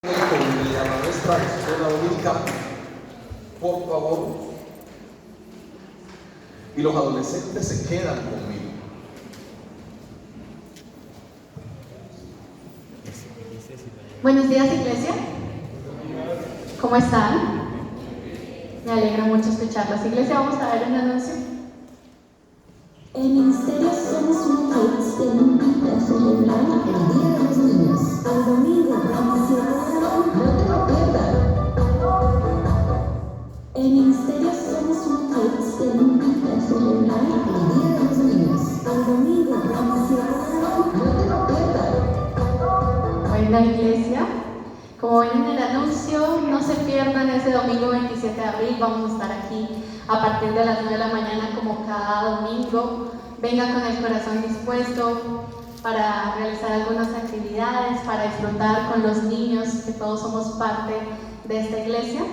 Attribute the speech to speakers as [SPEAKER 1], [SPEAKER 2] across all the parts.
[SPEAKER 1] Con la maestra de escuela dominical, por favor, y los adolescentes se quedan conmigo.
[SPEAKER 2] Buenos días, iglesia. ¿Cómo están? Me alegra mucho escucharlos. Iglesia, vamos a ver un anuncio.
[SPEAKER 3] El Ministerio Somos Una Kids te invita a celebrar el Día de los Niños. El domingo 27 de abril, no te lo pierdas. El Ministerio Somos Una Kids te invita a celebrar el Día de los Niños. El domingo 27 de abril, no te lo pierdas.
[SPEAKER 2] Buena iglesia. Como ven en el anuncio, no se pierdan ese domingo 27 de abril. Vamos a estar aquí a partir de las 9 de la mañana como cada domingo. Venga con el corazón dispuesto para realizar algunas actividades, para disfrutar con los niños, que todos somos parte de esta iglesia.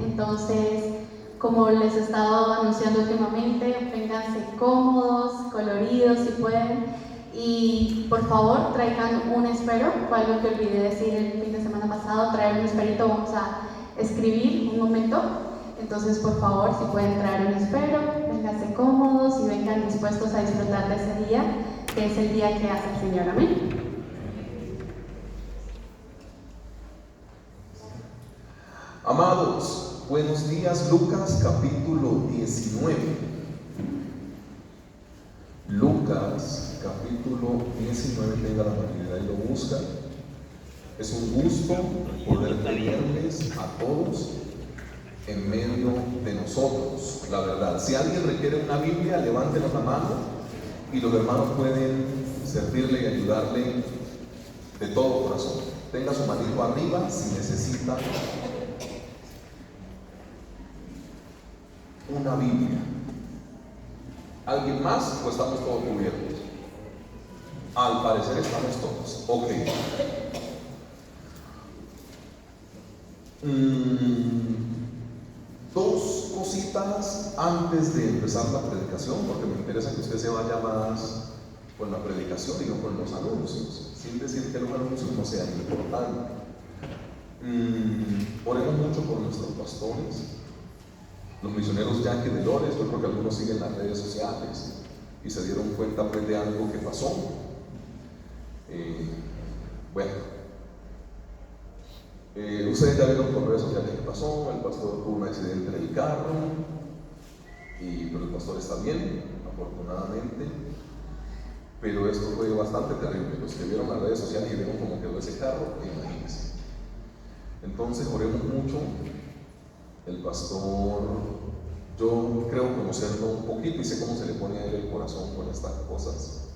[SPEAKER 2] Entonces, como les he estado anunciando últimamente, vénganse cómodos, coloridos si pueden. Y por favor traigan un espero, fue algo que olvidé decir el fin de semana pasado, traer un esperito, vamos a escribir un momento. Entonces por favor, si pueden traer un espero, vénganse cómodos y vengan dispuestos a disfrutar de ese día, que es el día que hace el Señor. Amén.
[SPEAKER 1] Amados, buenos días. Lucas capítulo 19. Lucas capítulo 19, tenga la amabilidad y lo busca. Es un gusto poder tenerles a todos en medio de nosotros, la verdad. Si alguien requiere una Biblia, levántenos la mano y los hermanos pueden servirle y ayudarle de todo corazón. Tenga su manito arriba si necesita una Biblia. ¿Alguien más o estamos todos cubiertos? Al parecer estamos todos. Ok. Dos cositas antes de empezar la predicación, porque me interesa que usted se vaya más con la predicación y no con los anuncios, sin decir que los anuncios no sean importantes. Oremos mucho por nuestros pastores, los misioneros Jackie de Lores. Yo creo que algunos siguen las redes sociales y se dieron cuenta pues de algo que pasó. Ustedes ya vieron por redes sociales qué pasó. El pastor tuvo un accidente en el carro, pero el pastor está bien, afortunadamente. Pero esto fue bastante terrible. Los que vieron las redes sociales y vieron cómo quedó ese carro, imagínense. Entonces oremos mucho. El pastor, yo creo conocerlo un poquito y sé cómo se le pone a él el corazón con estas cosas.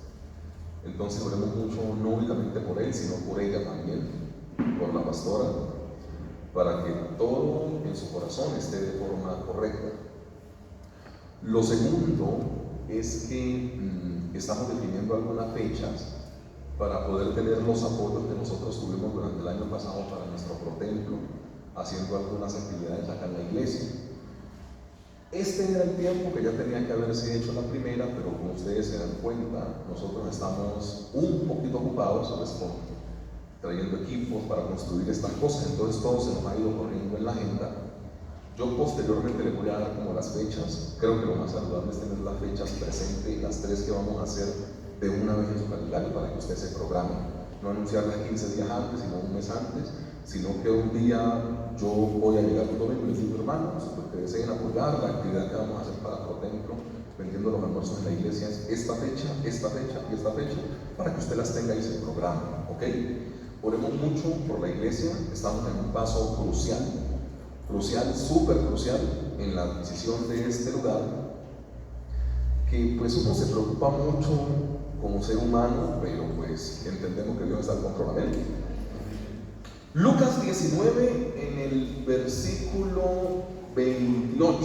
[SPEAKER 1] Entonces oremos mucho, no únicamente por él, sino por ella también, por la pastora, para que todo en su corazón esté de forma correcta. Lo segundo es que estamos definiendo algunas fechas para poder tener los apoyos que nosotros tuvimos durante el año pasado para nuestro protemplo, haciendo algunas actividades acá en la iglesia. Este era el tiempo que ya tenía que haberse hecho la primera, pero como ustedes se dan cuenta, nosotros estamos un poquito ocupados trayendo equipos para construir estas cosas, entonces todo se nos ha ido corriendo en la agenda. Yo posteriormente les voy a dar como las fechas. Creo que lo más saludable es tener las fechas presentes, las 3 que vamos a hacer de una vez en su calendario para que usted se programe. No anunciarlas 15 días antes, sino un mes antes, sino que un día yo voy a llegar un domingo y les digo, hermanos, los que deseen apoyar la actividad que vamos a hacer para Protemplo, vendiendo los almuerzos en la iglesia, es esta fecha y esta fecha, para que usted las tenga y se programe, ¿ok? Oremos mucho por la iglesia. Estamos en un paso crucial, súper crucial, en la adquisición de este lugar, que pues uno se preocupa mucho como ser humano, pero pues entendemos que Dios está al control. Amén. Lucas 19 en el versículo 28.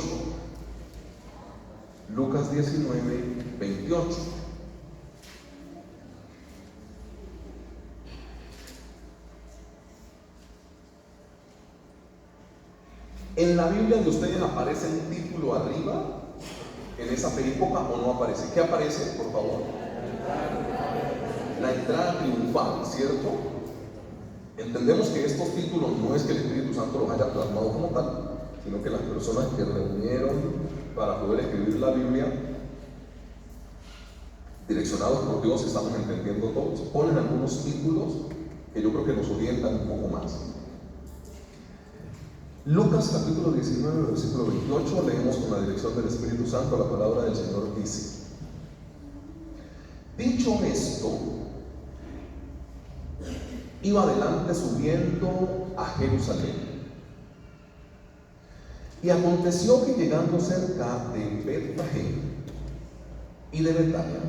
[SPEAKER 1] Lucas 19, 28. En la Biblia de ustedes aparece un título arriba en esa perícopa o no aparece. ¿Qué aparece, por favor? La entrada triunfal, ¿cierto? Entendemos que estos títulos no es que el Espíritu Santo los haya plasmado como tal, sino que las personas que reunieron para poder escribir la Biblia, direccionados por Dios, estamos entendiendo todos, ponen algunos títulos que yo creo que nos orientan un poco más. Lucas capítulo 19, versículo 28, leemos con la dirección del Espíritu Santo. La palabra del Señor dice: dicho esto, iba adelante subiendo a Jerusalén. Y aconteció que llegando cerca de Betfagé y de Betania,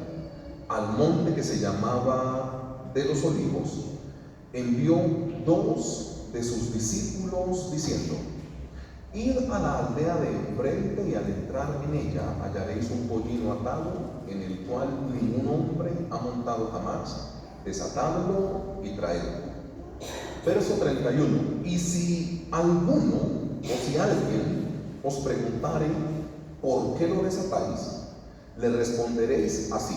[SPEAKER 1] al monte que se llamaba de los Olivos, envió 2 de sus discípulos diciendo: id a la aldea de enfrente, y al entrar en ella hallaréis un pollino atado, en el cual ningún hombre ha montado jamás. Desatadlo y traedlo. Verso 31. Y si alguno o si alguien os preguntare por qué lo desatáis, le responderéis así: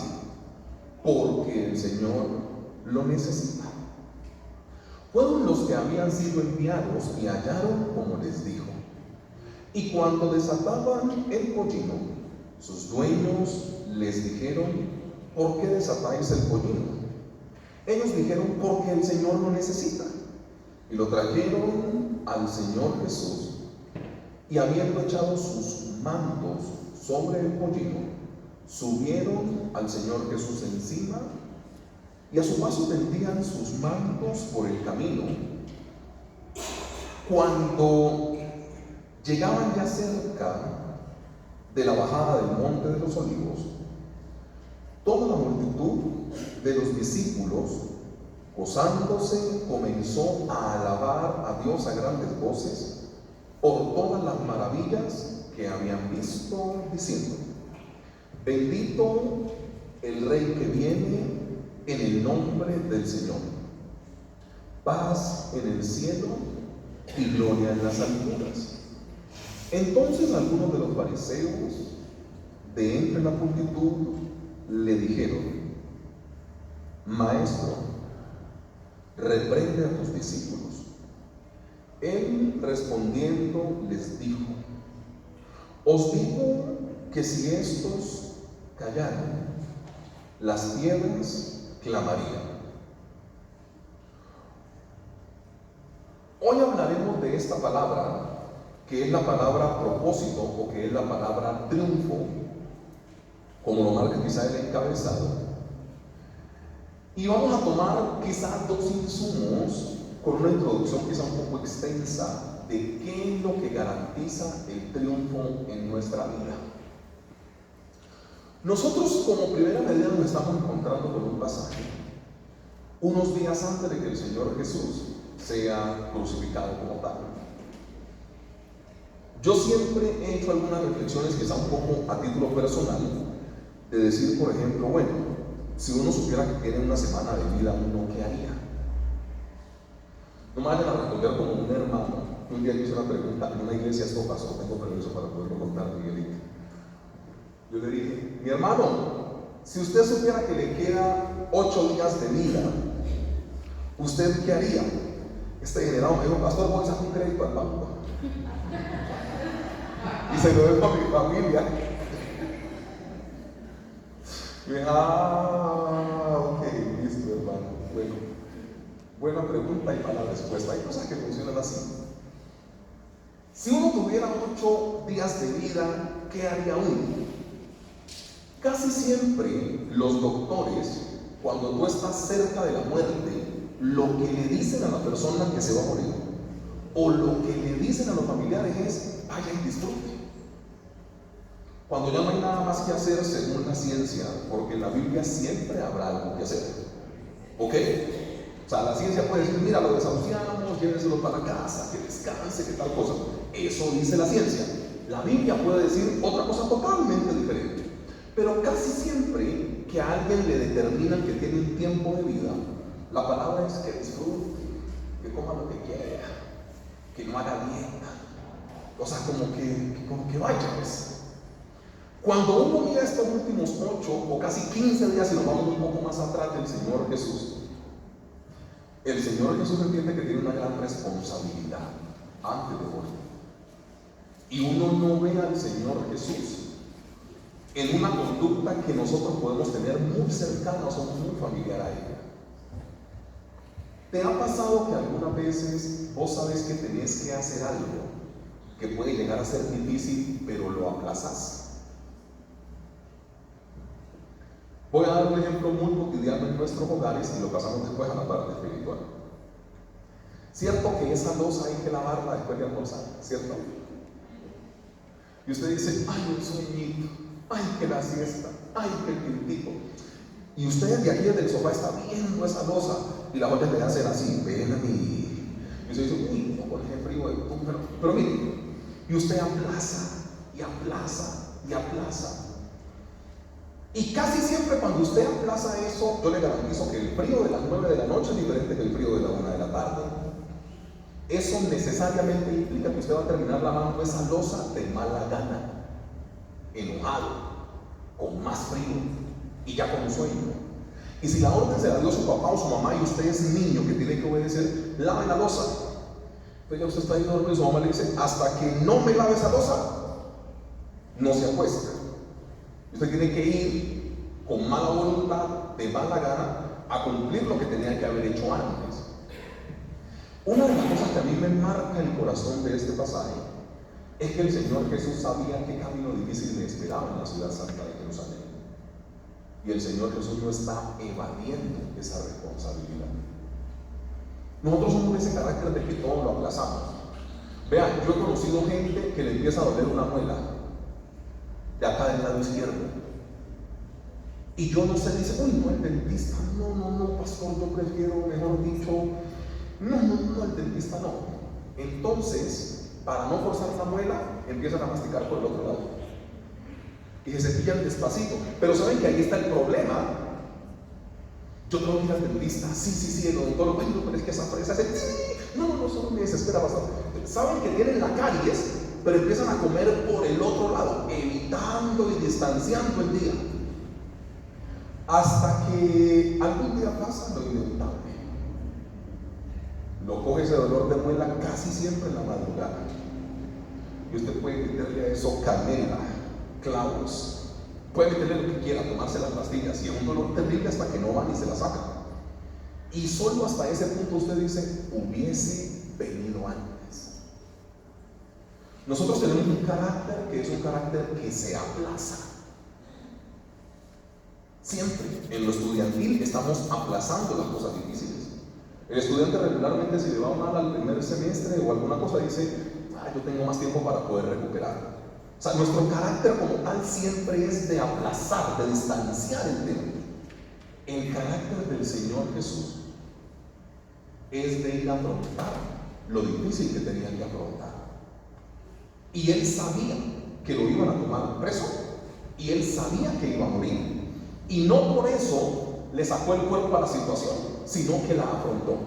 [SPEAKER 1] porque el Señor lo necesita. Fueron los que habían sido enviados y hallaron como les dijo. Y cuando desataban el pollino, sus dueños les dijeron: ¿por qué desatáis el pollino? Ellos dijeron: porque el Señor lo necesita. Y lo trajeron al Señor Jesús, y habiendo echado sus mantos sobre el pollino, subieron al Señor Jesús encima, y a su paso tendían sus mantos por el camino. Cuando llegaban ya cerca de la bajada del monte de los Olivos, toda la multitud de los discípulos, gozándose, comenzó a alabar a Dios a grandes voces por todas las maravillas que habían visto, diciendo: bendito el Rey que viene en el nombre del Señor, paz en el cielo y gloria en las alturas. Entonces algunos de los fariseos de entre la multitud le dijeron: Maestro, reprende a tus discípulos. Él respondiendo les dijo: os digo que si estos callaran, las piedras clamarían. Hoy hablaremos de esta palabra, que es la palabra propósito, o que es la palabra triunfo, como lo marca quizá el encabezado. Y vamos a tomar quizá 2 insumos con una introducción quizá un poco extensa de qué es lo que garantiza el triunfo en nuestra vida. Nosotros como primera medida nos estamos encontrando con un pasaje unos días antes de que el Señor Jesús sea crucificado como tal. Yo siempre he hecho algunas reflexiones quizá un poco a título personal, de decir, por ejemplo, bueno, si uno supiera que tiene una semana de vida, ¿uno qué haría? No me vayan a responder como un hermano. Un día yo hice una pregunta en una iglesia, esto pasó, tengo permiso para poderlo contar, Miguelito. Yo le dije: mi hermano, si usted supiera que le queda 8 días de vida, ¿usted qué haría? Este generado me dijo: pastor, voy a sacar un crédito al banco y se lo dejo a mi familia. Y dije: ok, listo, hermano. Bueno, buena pregunta y mala respuesta. Hay cosas que funcionan así. Si uno tuviera 8 días de vida, ¿qué haría uno? Casi siempre los doctores, cuando tú estás cerca de la muerte, lo que le dicen a la persona que se va a morir, o lo que le dicen a los familiares es: vaya y disfrute. Cuando ya no hay nada más que hacer según la ciencia, porque en la Biblia siempre habrá algo que hacer, ¿ok? O sea, la ciencia puede decir: mira, lo desahuciamos, llévenselo para casa, que descanse, que tal cosa. Eso dice la ciencia. La Biblia puede decir otra cosa totalmente diferente. Pero casi siempre que a alguien le determinan que tiene un tiempo de vida, la palabra es que disfrute, que coma lo que quiera, que no haga dieta. O sea, como que vaya, pues. Cuando uno mira estos últimos 8 o casi 15 días, y nos vamos un poco más atrás del Señor Jesús, El Señor Jesús entiende que tiene una gran responsabilidad antes de morir. Y uno no ve al Señor Jesús en una conducta que nosotros podemos tener muy cercana o somos muy familiar a ella. ¿Te ha pasado que algunas veces vos sabes que tenés que hacer algo que puede llegar a ser difícil, pero lo aplazas? Voy a dar un ejemplo muy cotidiano en nuestros hogares y lo pasamos después a la parte espiritual. Cierto que esa loza hay que lavarla después de almorzar, ¿cierto? Y usted dice, ay, un sueñito, ay, que la siesta, ay, que el tintico. Y usted de aquí desde el sofá está viendo esa loza y la ollas le hacen así, ven a mí. Y usted dice, uy, no, por ejemplo, pero mire, y usted aplaza y aplaza y aplaza. Y casi siempre cuando usted aplaza eso, yo le garantizo que el frío de las 9 de la noche es diferente que el frío de la 1 de la tarde. Eso necesariamente implica que usted va a terminar lavando esa loza de mala gana, enojado, con más frío y ya con sueño. Y si la orden se la dio su papá o su mamá y usted es niño que tiene que obedecer, lave la loza. Entonces ya usted está ahí dormido y su mamá le dice, hasta que no me lave esa loza, no se acuesta. Usted tiene que ir con mala voluntad, de mala gana, a cumplir lo que tenía que haber hecho antes. Una de las cosas que a mí me marca el corazón de este pasaje es que el Señor Jesús sabía qué camino difícil le esperaba en la ciudad santa de Jerusalén. Y el Señor Jesús no está evadiendo esa responsabilidad. Nosotros somos de ese carácter de que todo lo aplazamos. Vean, yo he conocido gente que le empieza a doler una muela de acá del lado izquierdo. Y yo no sé, dice, uy, no, el dentista, no, pastor, yo prefiero, mejor dicho, no, el dentista no. Entonces, para no forzar la muela, empiezan a masticar por el otro lado. Y se cepillan despacito. Pero ¿saben que ahí está el problema? Yo tengo que ir al dentista, sí, el odontólogo, bueno, pero es que esa fresa hace, no, solo me desespera bastante. Saben que tienen la caries, pero empiezan a comer por el otro lado, evitando y distanciando el día. Hasta que algún día pasa lo inevitable. Lo coge ese dolor de muela casi siempre en la madrugada. Y usted puede meterle a eso canela, clavos, puede meterle lo que quiera, tomarse las pastillas, y es un dolor terrible hasta que no van y se la sacan. Y solo hasta ese punto usted dice, hubiese venido antes. Nosotros tenemos un carácter que es un carácter que se aplaza. Siempre en lo estudiantil estamos aplazando las cosas difíciles. El estudiante regularmente, si le va mal al primer semestre o alguna cosa, dice, yo tengo más tiempo para poder recuperar. O sea, nuestro carácter como tal siempre es de aplazar, de distanciar el tema. El carácter del Señor Jesús es de ir a afrontar lo difícil que tenía que afrontar. Y él sabía que lo iban a tomar preso, y él sabía que iba a morir. Y no por eso le sacó el cuerpo a la situación, sino que la afrontó.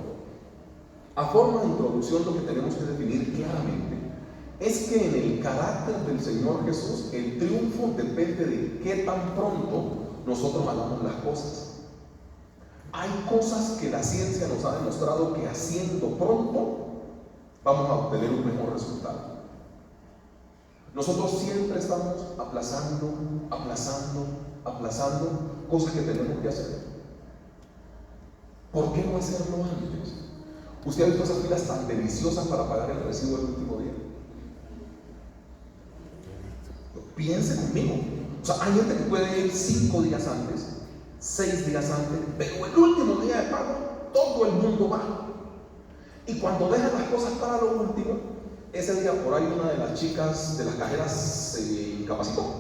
[SPEAKER 1] A forma de introducción, lo que tenemos que definir claramente es que en el carácter del Señor Jesús, el triunfo depende de qué tan pronto nosotros hagamos las cosas. Hay cosas que la ciencia nos ha demostrado que haciendo pronto vamos a obtener un mejor resultado. Nosotros siempre estamos aplazando cosas que tenemos que hacer. ¿Por qué no hacerlo antes? ¿Usted ha visto esas filas tan deliciosas para pagar el recibo del último día? Piense conmigo. O sea, hay gente que puede ir 5 días antes, 6 días antes, pero el último día de pago, todo el mundo va. Y cuando dejan las cosas para lo último, ese día por ahí una de las chicas de las cajeras se incapacitó.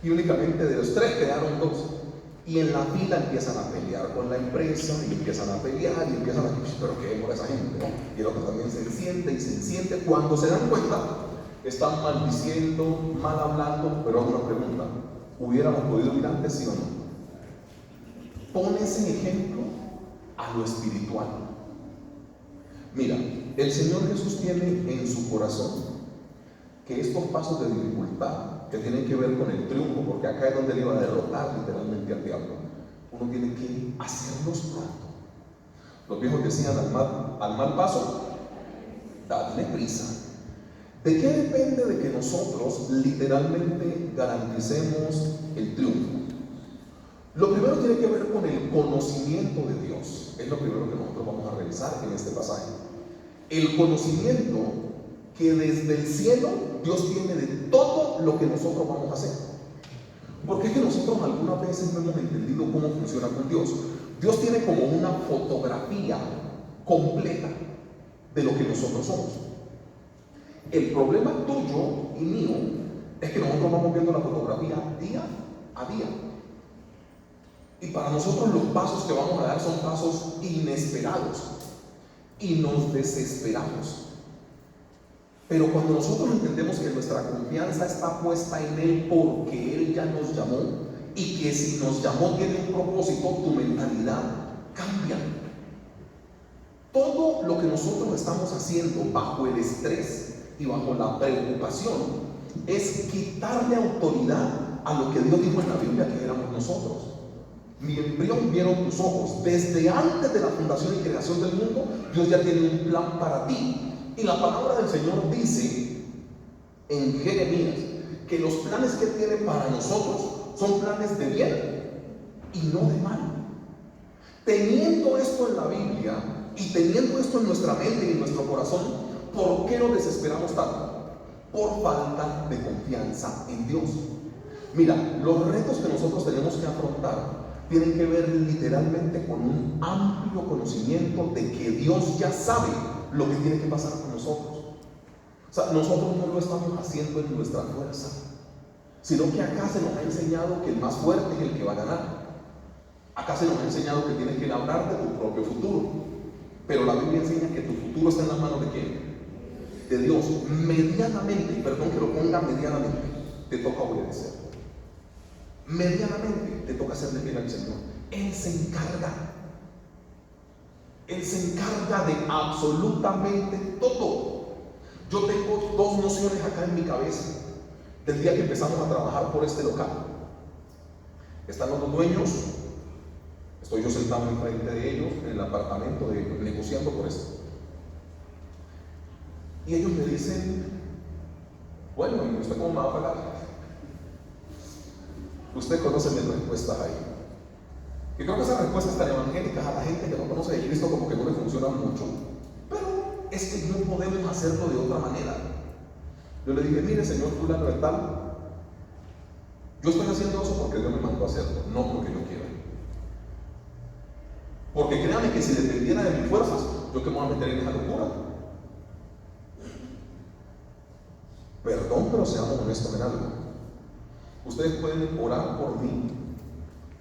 [SPEAKER 1] Y únicamente de los 3 quedaron 2. Y en la fila empiezan a pelear con la empresa, y empiezan a pelear, y empiezan a decir, pero qué demora esa gente, ¿no? Y el otro también se enciende. Cuando se dan cuenta, están maldiciendo, mal hablando, pero hago una pregunta: ¿hubiéramos podido ir antes, sí o no? Pon ese ejemplo a lo espiritual. Mira, el Señor Jesús tiene en su corazón que estos pasos de dificultad que tienen que ver con el triunfo, porque acá es donde él iba a derrotar literalmente al diablo, uno tiene que hacerlos pronto. Los viejos decían al mal paso, dadle prisa. ¿De qué depende de que nosotros literalmente garanticemos el triunfo? Lo primero tiene que ver con el conocimiento de Dios. Es lo primero que nosotros vamos a revisar en este pasaje. El conocimiento que desde el cielo Dios tiene de todo lo que nosotros vamos a hacer. Porque es que nosotros algunas veces no hemos entendido cómo funciona con Dios. Dios tiene como una fotografía completa de lo que nosotros somos. El problema tuyo y mío es que nosotros vamos viendo la fotografía día a día. Y para nosotros los pasos que vamos a dar son pasos inesperados y nos desesperamos. Pero cuando nosotros entendemos que nuestra confianza está puesta en Él porque Él ya nos llamó y que si nos llamó tiene un propósito, tu mentalidad cambia. Todo lo que nosotros estamos haciendo bajo el estrés y bajo la preocupación es quitarle autoridad a lo que Dios dijo en la Biblia que éramos nosotros. Mi embrión vieron tus ojos. Desde antes de la fundación y creación del mundo, Dios ya tiene un plan para ti. Y la palabra del Señor dice en Jeremías que los planes que tiene para nosotros son planes de bien y no de mal. Teniendo esto en la Biblia y teniendo esto en nuestra mente y en nuestro corazón, ¿por qué nos desesperamos tanto? Por falta de confianza en Dios. Mira, los retos que nosotros tenemos que afrontar tienen que ver literalmente con un amplio conocimiento de que Dios ya sabe lo que tiene que pasar con nosotros. O sea, nosotros no lo estamos haciendo en nuestra fuerza, sino que acá se nos ha enseñado que el más fuerte es el que va a ganar. Acá se nos ha enseñado que tienes que labrar de tu propio futuro. Pero la Biblia enseña que tu futuro está en las manos de ¿quién? De Dios. Medianamente, perdón que lo ponga medianamente, te toca obedecer. Medianamente te toca hacerle bien al Señor. Él se encarga. Él se encarga de absolutamente todo. Yo tengo dos nociones acá en mi cabeza del día que empezamos a trabajar por este local. Están los dos dueños, estoy yo sentado enfrente de ellos en el apartamento negociando por esto. Y ellos me dicen, bueno, ¿y usted cómo me va a pagar? Usted conoce mis respuestas ahí. Y creo que esas respuestas tan evangélicas a la gente que no conoce de Cristo como que no le funcionan mucho. Pero es que no podemos hacerlo de otra manera. Yo le dije, mire señor fulano de tal, yo estoy haciendo eso porque Dios me mandó a hacerlo, no porque yo quiera. Porque créanme que si dependiera de mis fuerzas, yo que me voy a meter en esa locura. Perdón, pero seamos honestos en algo. Ustedes pueden orar por mí,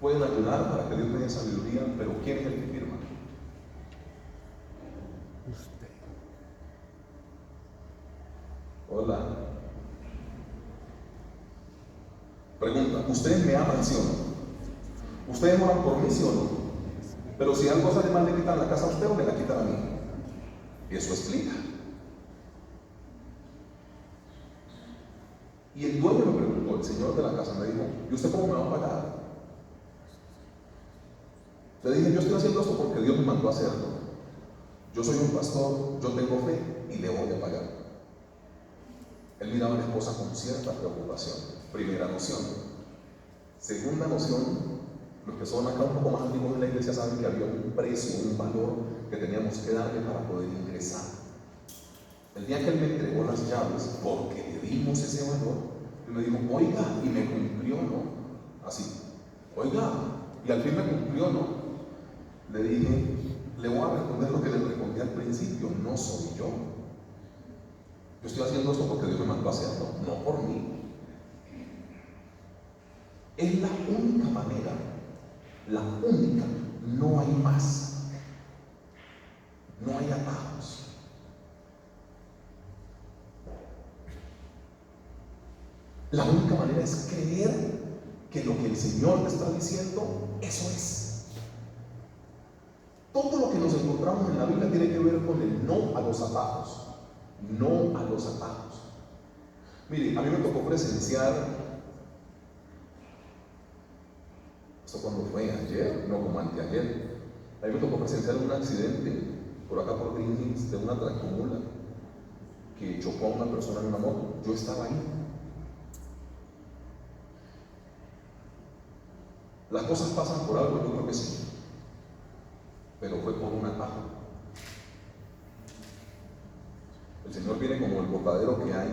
[SPEAKER 1] pueden ayudar para que Dios me dé sabiduría, pero ¿quién es el que firma? Usted. Hola. Pregunta, ¿ustedes me aman, sí o no? ¿Ustedes oran por mí, sí o no? Pero si algo sale mal, ¿le quitan la casa a usted o me la quitan a mí? Y eso explica. Y el dueño me preguntó, el señor de la casa me dijo, ¿y usted cómo me va a pagar? Le dije, yo estoy haciendo esto porque Dios me mandó a hacerlo. Yo soy un pastor, yo tengo fe y le voy a pagar. Él miraba a la esposa con cierta preocupación. Primera noción. Segunda noción, los que son acá un poco más antiguos de la iglesia saben que había un precio, un valor que teníamos que darle para poder ingresar. El día que él me entregó las llaves, porque le dimos ese valor, él me dijo, oiga, y me cumplió, ¿no? Así, oiga, y al fin me cumplió, ¿no? Le dije, le voy a responder lo que le respondí al principio, no soy yo. Yo estoy haciendo esto porque Dios me mandó a hacerlo, no por mí. Es la única manera, la única, no hay más. No hay atajos. La única manera es creer que lo que el Señor te está diciendo, eso es. Todo lo que nos encontramos en la Biblia tiene que ver con el no a los atajos. No a los atajos. Mire, a mí me tocó presenciar, esto cuando fue ayer, no como anteayer, A mí me tocó presenciar un accidente por acá por Green Hills de una tractomula que chocó a una persona en una moto. Yo estaba ahí. Las cosas pasan por algo, yo creo que sí, pero fue por un atajo. El Señor viene como el botadero que hay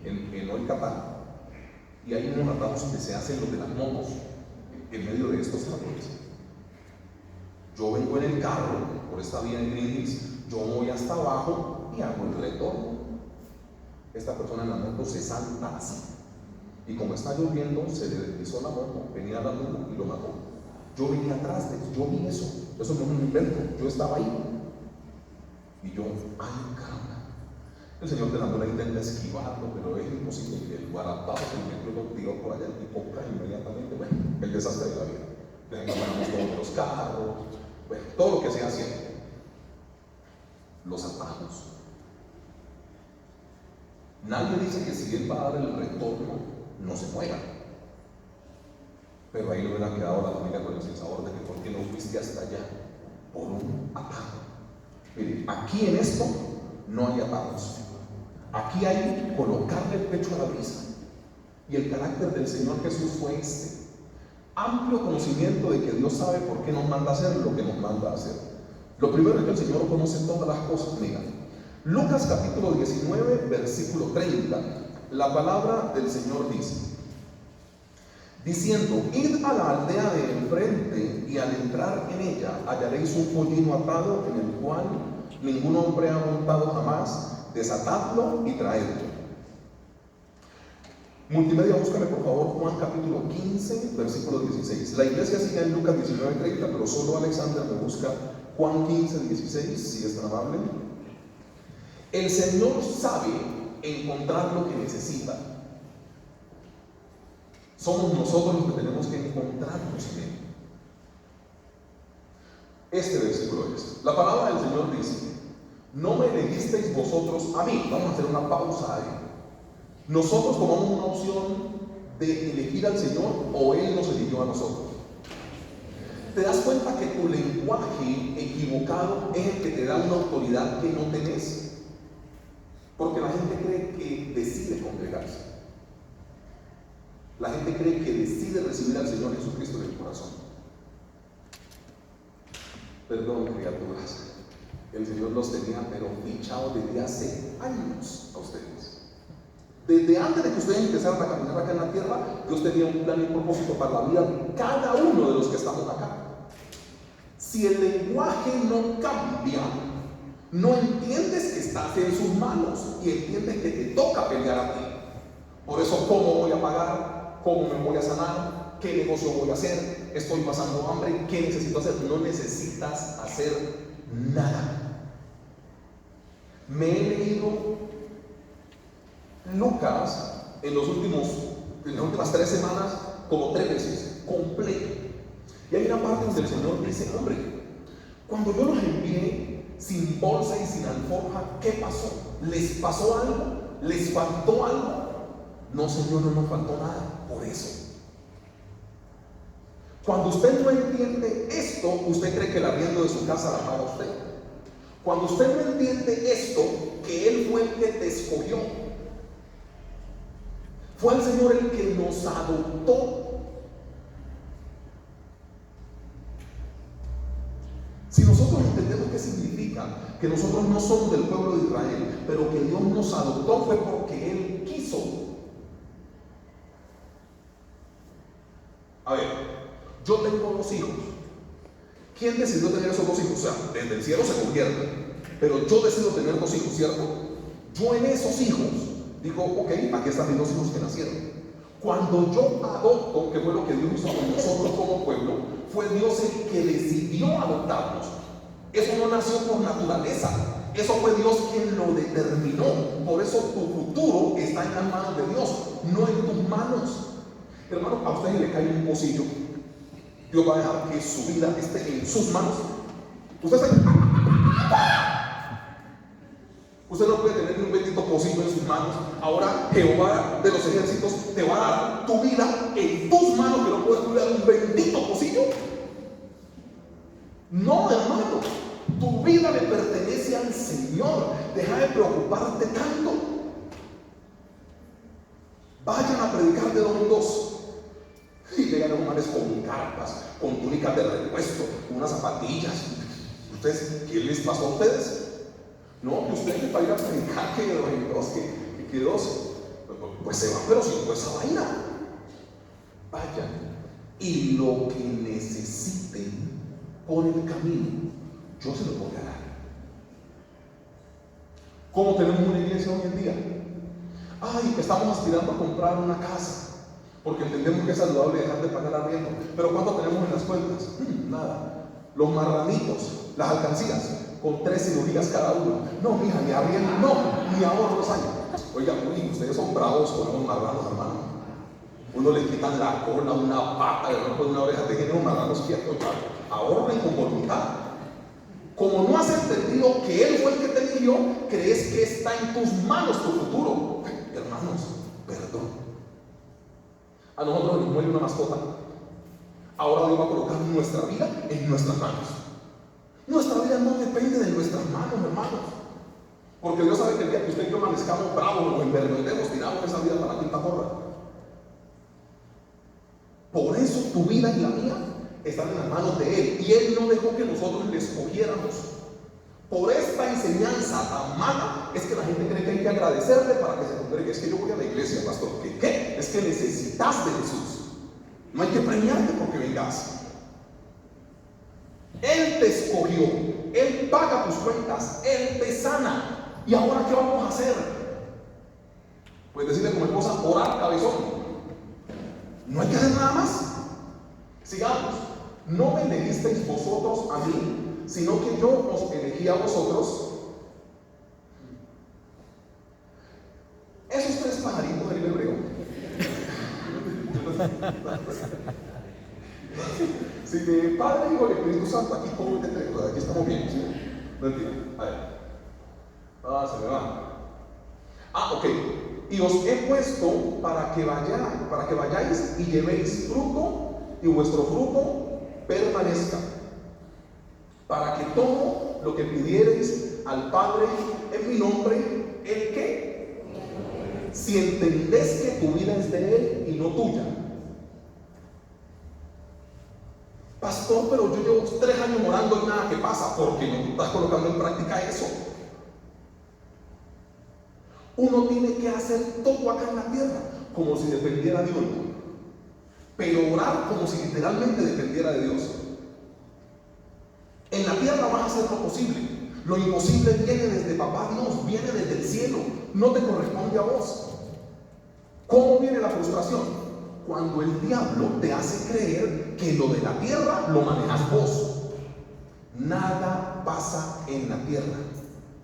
[SPEAKER 1] en Oicatá, y hay unos atajos que se hacen los de las motos en medio de estos árboles. Yo vengo en el carro por esta vía en Green Hills, yo voy hasta abajo y hago el retorno. Esta persona en la moto se salta así, y como está lloviendo se le deslizó la moto, venía la luna y lo mató. Yo venía atrás de él, yo vi eso no es un invento, yo estaba ahí. Y yo, ay caramba, el señor de la mula intenta esquivarlo, pero es imposible. El guarapado se metió, lo tiró por allá, el tipo cae inmediatamente. Bueno, el desastre de la vida. Desarmamos todos los carros, bueno, todo lo que se hace. Los atajos. Nadie dice que si él va a dar el retorno, no se muera. Pero ahí le hubiera quedado a la familia con el sinsabor de que por qué no fuiste hasta allá por un atajo. Mire, aquí en esto no hay atajos. Aquí hay colocarle el pecho a la brisa. Y el carácter del Señor Jesús fue este: amplio conocimiento de que Dios sabe por qué nos manda a hacer lo que nos manda a hacer. Lo primero es que el Señor conoce todas las cosas. Mira, Lucas capítulo 19, versículo 30, la palabra del Señor dice, diciendo: id a la aldea de enfrente, y al entrar en ella hallaréis un pollino atado, en el cual ningún hombre ha montado jamás. Desatadlo y traedlo. Multimedia, búscame por favor Juan capítulo 15, versículo 16. La iglesia sigue en Lucas 19, 30, pero solo Alexander me busca Juan 15, 16, si es tan amable. El Señor sabe encontrar lo que necesita. Somos nosotros los que tenemos que encontrarnos en Él. Este versículo es: la palabra del Señor dice: no me elegisteis vosotros a mí. Vamos a hacer una pausa ahí. Nosotros tomamos una opción de elegir al Señor, o Él nos eligió a nosotros. ¿Te das cuenta que tu lenguaje equivocado es el que te da una autoridad que no tenés? Porque la gente cree que decide congregarse. La gente cree que decide recibir al Señor Jesucristo en el corazón. Perdón, criaturas. El Señor los tenía pero fichados desde hace años a ustedes. Desde antes de que ustedes empezaran a caminar acá en la tierra, Dios tenía un plan y un propósito para la vida de cada uno de los que estamos acá. Si el lenguaje no cambia, no entiendes que estás en sus manos y entiendes que te toca pelear a ti. Por eso, ¿cómo voy a pagar? ¿Cómo me voy a sanar? ¿Qué negocio voy a hacer? ¿Estoy pasando hambre? ¿Qué necesito hacer? No necesitas hacer nada. Me he leído Lucas en las últimas 3 semanas como 3 veces, completo. Y hay una parte donde el Señor dice: hombre, cuando yo los envié sin bolsa y sin alforja, ¿qué pasó? ¿Les pasó algo? ¿Les faltó algo? No, Señor, no nos faltó nada. Por eso, cuando usted no entiende esto, usted cree que el arriendo de su casa la paga usted. Cuando usted no entiende esto, que Él fue el que te escogió, fue el Señor el que nos adoptó. Si nosotros entendemos qué significa que nosotros no somos del pueblo de Israel, pero que Dios nos adoptó, fue porque Él quiso. A ver, yo tengo 2 hijos. ¿Quién decidió tener esos 2 hijos? O sea, desde el cielo se convierte. Pero yo decido tener 2 hijos, ¿cierto? Yo en esos hijos digo: ok, aquí están mis 2 hijos que nacieron. Cuando yo adopto, que fue lo que Dios hizo con nosotros como pueblo, fue Dios el que decidió adoptarnos. Eso no nació por naturaleza. Eso fue Dios quien lo determinó. Por eso tu futuro está en las manos de Dios, no en tus manos. Hermano, a usted le cae un pocillo, Dios va a dejar que su vida esté en sus manos. Usted no puede tener un bendito pocillo en sus manos. Ahora Jehová de los ejércitos te va a dar tu vida en tus manos, que no puedes cuidar un bendito pocillo. No, hermano, tu vida le pertenece al Señor. Deja de preocuparte tanto. Vayan a predicar de 2 en 2. Y llegan los manes con carpas, con túnicas de repuesto, unas zapatillas. ¿Ustedes qué les pasó a ustedes? No, que ustedes para ir a predicar que de 2 en 2, que 2. Pues se van, pero sin esa vaina. Vayan. Y lo que necesiten por el camino, yo se lo voy a dar. ¿Cómo tenemos una iglesia hoy en día? Ay, estamos aspirando a comprar una casa, porque entendemos que es saludable dejar de pagar arriendo. Pero ¿cuánto tenemos en las cuentas? Nada. Los marranitos, las alcancías, con 3 cirugías cada uno. No, mija, ni arriendo, no, ni ahorros hay. Oiga, ustedes son bravos con los marranos, hermano. Uno le quitan la cola, una pata, le rompen una oreja, dejen los marranos quietos, ahorren con voluntad. Como no has entendido que Él fue el que te eligió, crees que está en tus manos tu futuro. Hermanos, perdón. A nosotros nos muere una mascota. Ahora Dios va a colocar nuestra vida en nuestras manos. Nuestra vida no depende de nuestras manos, hermanos. Porque Dios sabe que el día que usted y yo amanezcamos bravos o envergonzemos, tiramos esa vida para la quinta porra. Por eso tu vida y la mía están en las manos de Él. Y Él no dejó que nosotros le escogiéramos. Por esta enseñanza tan mala es que la gente cree que hay que agradecerle para que se congregue. Es que yo voy a la iglesia, pastor. ¿Qué? Es que necesitas de Jesús. No hay que premiarte porque vengas. Él te escogió. Él paga tus cuentas. Él te sana. ¿Y ahora qué vamos a hacer? Pues decirle como esposa, orar, cabezón. No hay que hacer nada más. Sigamos. No me elegisteis vosotros a mí, sino que yo os elegí a vosotros. Esos 3 pajaritos del hebreo. Si de Padre, Hijo y Espíritu Santo, aquí todo el decreto, aquí estamos bien, ¿sí? No entiendo. A ver. Se me va. Ok. Y os he puesto para que vayáis y llevéis fruto, y vuestro fruto permanezca, para que todo lo que pidiereis al Padre en mi nombre, ¿el qué? Si entendés que tu vida es de Él y no tuya. Pastor, pero yo llevo 3 años orando y nada que pasa, porque no estás colocando en práctica eso. Uno tiene que hacer todo acá en la tierra como si dependiera de uno, pero orar como si literalmente dependiera de Dios. En la tierra vas a hacer lo posible. Lo imposible viene desde papá Dios, viene desde el cielo, no te corresponde a vos. ¿Cómo viene la frustración? Cuando el diablo te hace creer que lo de la tierra lo manejas vos. Nada pasa en la tierra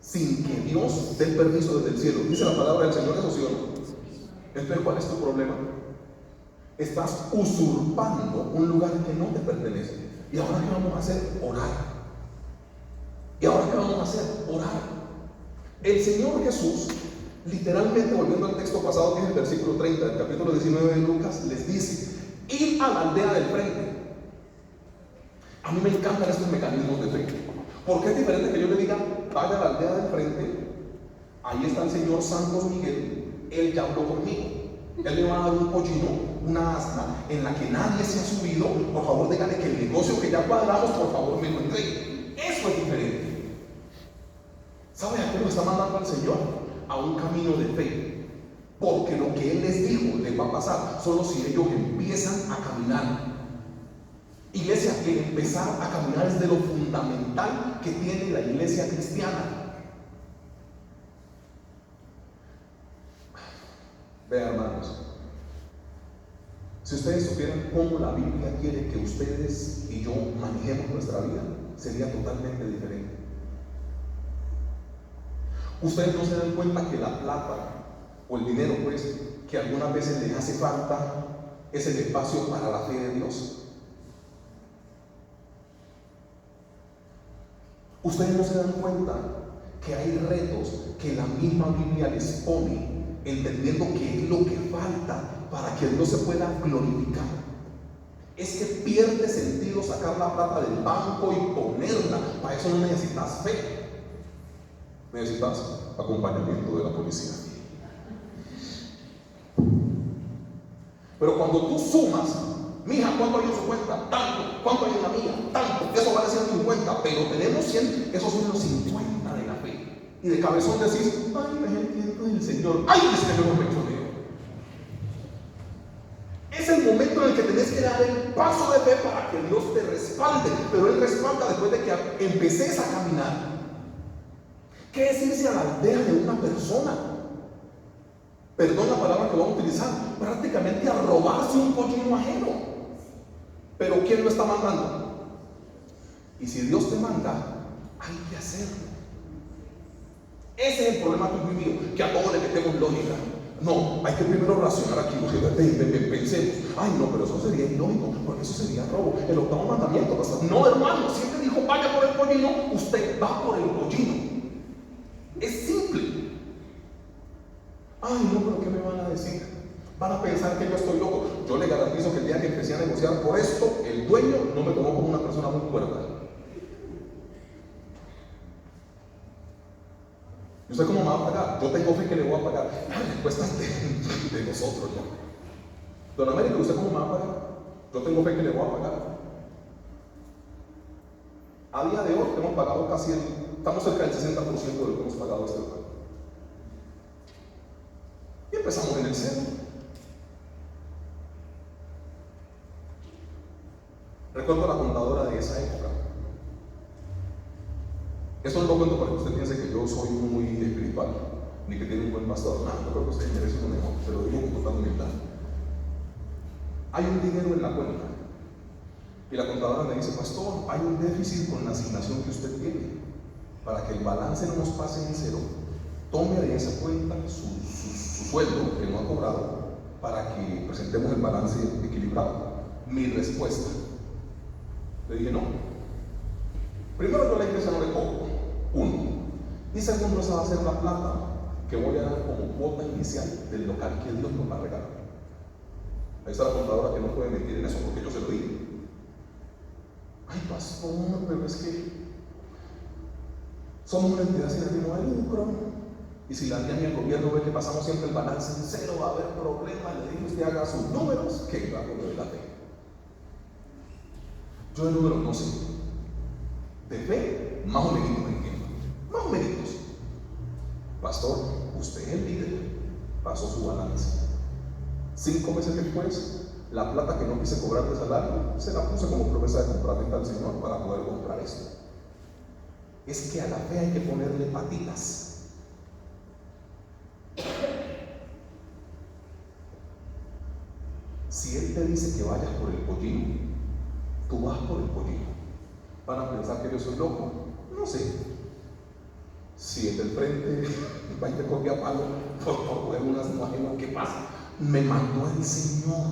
[SPEAKER 1] sin que Dios dé el permiso desde el cielo. Dice la palabra del Señor, eso sí o no. Entonces, ¿cuál es tu problema? Estás usurpando un lugar que no te pertenece. ¿Y ahora qué vamos a hacer? Orar. ¿Y ahora qué vamos a hacer? Orar. El Señor Jesús, literalmente, volviendo al texto pasado, que es el versículo 30 del capítulo 19 de Lucas, les dice: id a la aldea del frente. A mí me encantan estos mecanismos de fe, porque es diferente que yo le diga: vaya a la aldea del frente, ahí está el señor Santos Miguel, él ya habló conmigo, él me va a dar un pollino, una asna en la que nadie se ha subido, por favor dígale que el negocio que ya cuadramos, por favor me lo entregue. Eso es diferente. ¿Sabe a qué nos está mandando el Señor? A un camino de fe, porque lo que Él les dijo les va a pasar solo si ellos empiezan a caminar. Iglesia, que empezar a caminar es de lo fundamental que tiene la iglesia cristiana. Vean, hermanos, si ustedes supieran cómo la Biblia quiere que ustedes y yo manejemos nuestra vida, sería totalmente diferente. Ustedes no se dan cuenta que la plata o el dinero, pues, que algunas veces les hace falta, es el espacio para la fe de Dios. Ustedes no se dan cuenta que hay retos que la misma Biblia les pone, entendiendo que es lo que falta para que Dios se pueda glorificar. Es que pierde sentido sacar la plata del banco y ponerla. Para eso no necesitas fe. Necesitas acompañamiento de la policía. Pero cuando tú sumas, mija, ¿cuánto hay en su cuenta? Tanto. ¿Cuánto hay en la mía? Tanto. Eso vale 150, pero tenemos 100. Esos son los 50 de la fe. Y de cabezón decís, ay, me entiendo del Señor. Ay, es que yo no me choreo. Es el momento en el que tenés que dar el paso de fe para que Dios te respalde. Pero Él respalda después de que empeces a caminar. ¿Qué es irse a la aldea de una persona? Perdón la palabra que vamos a utilizar. Prácticamente a robarse un pollino ajeno. Pero ¿quién lo está mandando? Y si Dios te manda, hay que hacerlo. Ese es el problema tuyo y mío, que a todos le metemos lógica. No, hay que primero racionar aquí. Pensemos, ay no, pero eso sería ilógico, porque eso sería robo. El octavo mandamiento, pastor. No, hermano, si Él te dijo vaya por el pollino, usted va por el pollino. Es simple. Ay no, pero ¿qué me van a decir? Van a pensar que yo estoy loco. Yo le garantizo que el día que empecé a negociar por esto, el dueño no me tomó como una persona muy cuerda. ¿Y usted cómo me va a pagar? Yo tengo fe que le voy a pagar. La respuesta es de nosotros ya. Don Américo, ¿usted cómo me va a pagar? Yo tengo fe que le voy a pagar. A día de hoy hemos pagado casi estamos cerca del 60% de lo que hemos pagado este año. Y empezamos en el cero. Recuerdo a la contadora de esa época. Eso no lo cuento para que usted piense que yo soy muy espiritual, ni que tiene un buen pastor. No, yo creo que usted merece uno mejor, se lo digo con total humildad. Hay un dinero en la cuenta. Y la contadora me dice, pastor, hay un déficit con la asignación que usted tiene. Para que el balance no nos pase en cero, tome de esa cuenta su sueldo que no ha cobrado para que presentemos el balance equilibrado. Mi respuesta, le dije no. Primero, yo a la iglesia no le cobro, uno. Y segundo, esa va a ser la plata que voy a dar como cuota inicial del local que Dios nos va a regalar. Ahí está la contadora que no puede mentir en eso porque yo se lo dije. Ay, pastor, pero es que somos una entidad sin ánimo de lucro. Y si la DIAN y el gobierno ve que pasamos siempre el balance en cero, va a haber problemas. Le digo, usted haga sus números, que va con lo de la fe. Yo de números no sé. De fe, más o menos entiendo. Más o menos. Pastor, usted es el líder. Pasó su balance. 5 meses después, la plata que no quise cobrar de salario, se la puse como promesa de compraventa al Señor para poder comprar esto. Es que a la fe hay que ponerle patitas. Si Él te dice que vayas por el pollino, tú vas por el pollino. ¿Van a pensar que yo soy loco? No sé. Si el del frente va y te coge a palo por poner unas imágenes, ¿qué pasa? Me mandó el Señor.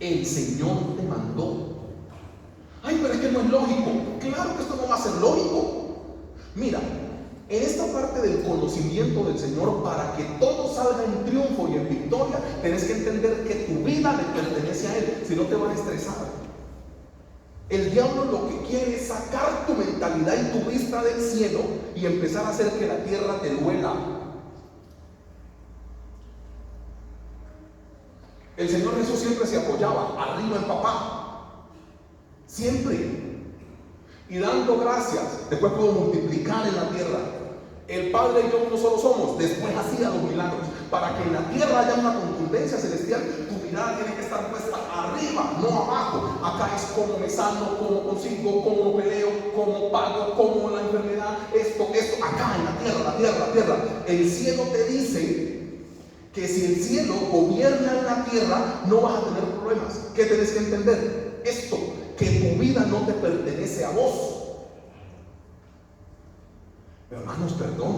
[SPEAKER 1] El Señor te mandó. Ay, pero es que no es lógico. Claro que esto no va a ser lógico. Mira, en esta parte del conocimiento del Señor, para que todo salga en triunfo y en victoria, tenés que entender que tu vida le pertenece a Él. Si no, te vas a estresar. El diablo lo que quiere es sacar tu mentalidad y tu vista del cielo y empezar a hacer que la tierra te duela. El Señor Jesús siempre se apoyaba arriba en papá. Siempre. Y dando gracias, después pudo multiplicar en la tierra. El Padre y yo uno solo somos. Después hacía los milagros. Para que en la tierra haya una contundencia celestial, tu mirada tiene que estar puesta arriba, no abajo. Acá es cómo me sano, cómo consigo, cómo peleo, cómo pago, cómo la enfermedad, esto. Acá en la tierra. El cielo te dice que si el cielo gobierna en la tierra, no vas a tener problemas. ¿Qué tenés que entender? Esto, que tu vida no te pertenece a vos. Hermanos, perdón,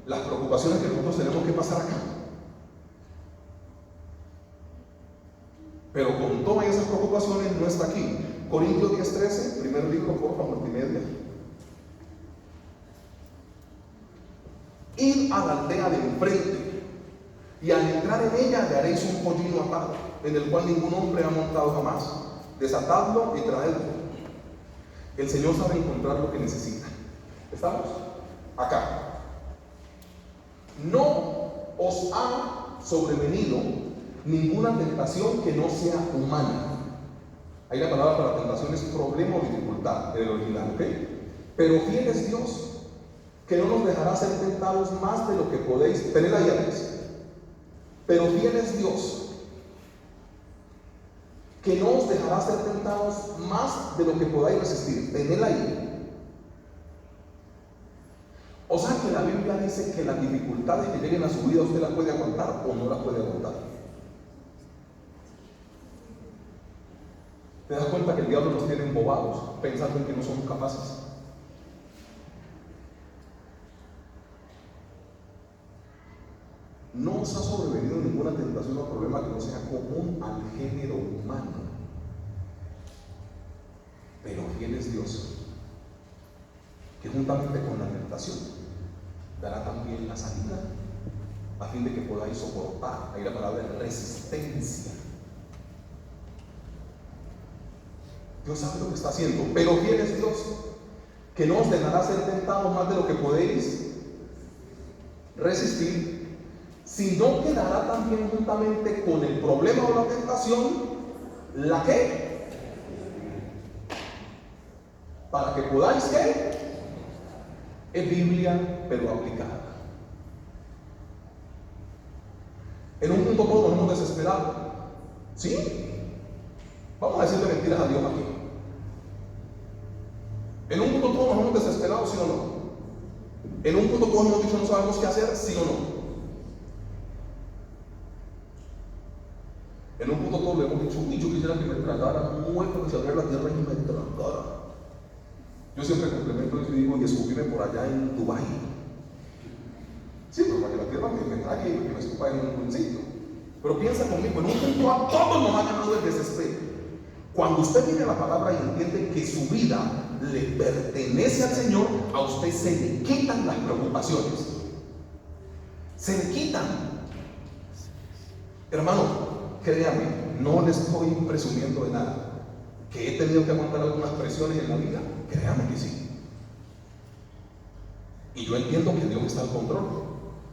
[SPEAKER 1] las preocupaciones que nosotros tenemos que pasar acá. Pero con todas esas preocupaciones no está aquí. Corintios 10:13, primer libro, porfa, multimedia. Ir a la aldea de enfrente. y al entrar en ella le haréis un pollino atado, en el cual ningún hombre ha montado jamás. Desatadlo y traedlo. El Señor sabe encontrar lo que necesita. ¿Estamos? Acá. No os ha sobrevenido ninguna tentación que no sea humana. Ahí la palabra para tentación es problema o dificultad en el original, ¿ok? Pero fiel es Dios, que no nos dejará ser tentados más de lo que podéis. Tened ahí atrás. Pero fiel es Dios, que no os dejará ser tentados más de lo que podáis resistir. Tened ahí. O sea que la Biblia dice que las dificultades que lleguen a su vida usted las puede aguantar o no las puede aguantar. ¿Te das cuenta que el diablo nos tiene embobados pensando en que no somos capaces? No os ha sobrevenido ninguna tentación o problema que no sea común al género humano. Pero fiel es Dios, que juntamente con la tentación dará también la salida, a fin de que podáis soportar. Ahí la palabra de resistencia. Dios sabe lo que está haciendo, pero fiel es Dios, que no os dejará ser tentados más de lo que podéis resistir, sino que dará también juntamente con el problema o la tentación, ¿la qué? Para que podáis, ¿qué? Es Biblia, pero aplicada. En un punto todos nos hemos desesperado. ¿Sí? Vamos a decirle mentiras a Dios aquí. En un punto todos nos hemos desesperado, ¿sí o no? En un punto todos hemos dicho no sabemos qué hacer, ¿sí o no? En un punto todos le hemos dicho, uy, yo quisiera que me tragara un hueco que se abriera la tierra y me tragara. Yo siempre complemento eso y digo, y escupime por allá en Dubái. Sí, pero para que la tierra me trague y que me escupa en un buen sitio. Pero piensa conmigo, en un punto a todos nos ha ganado el desespero. Cuando usted viene a la palabra y entiende que su vida le pertenece al Señor, a usted se le quitan las preocupaciones. Se le quitan. Hermano, créame, no le estoy presumiendo de nada. Que he tenido que aguantar algunas presiones en la vida, créame que sí. Y yo entiendo que Dios está al control.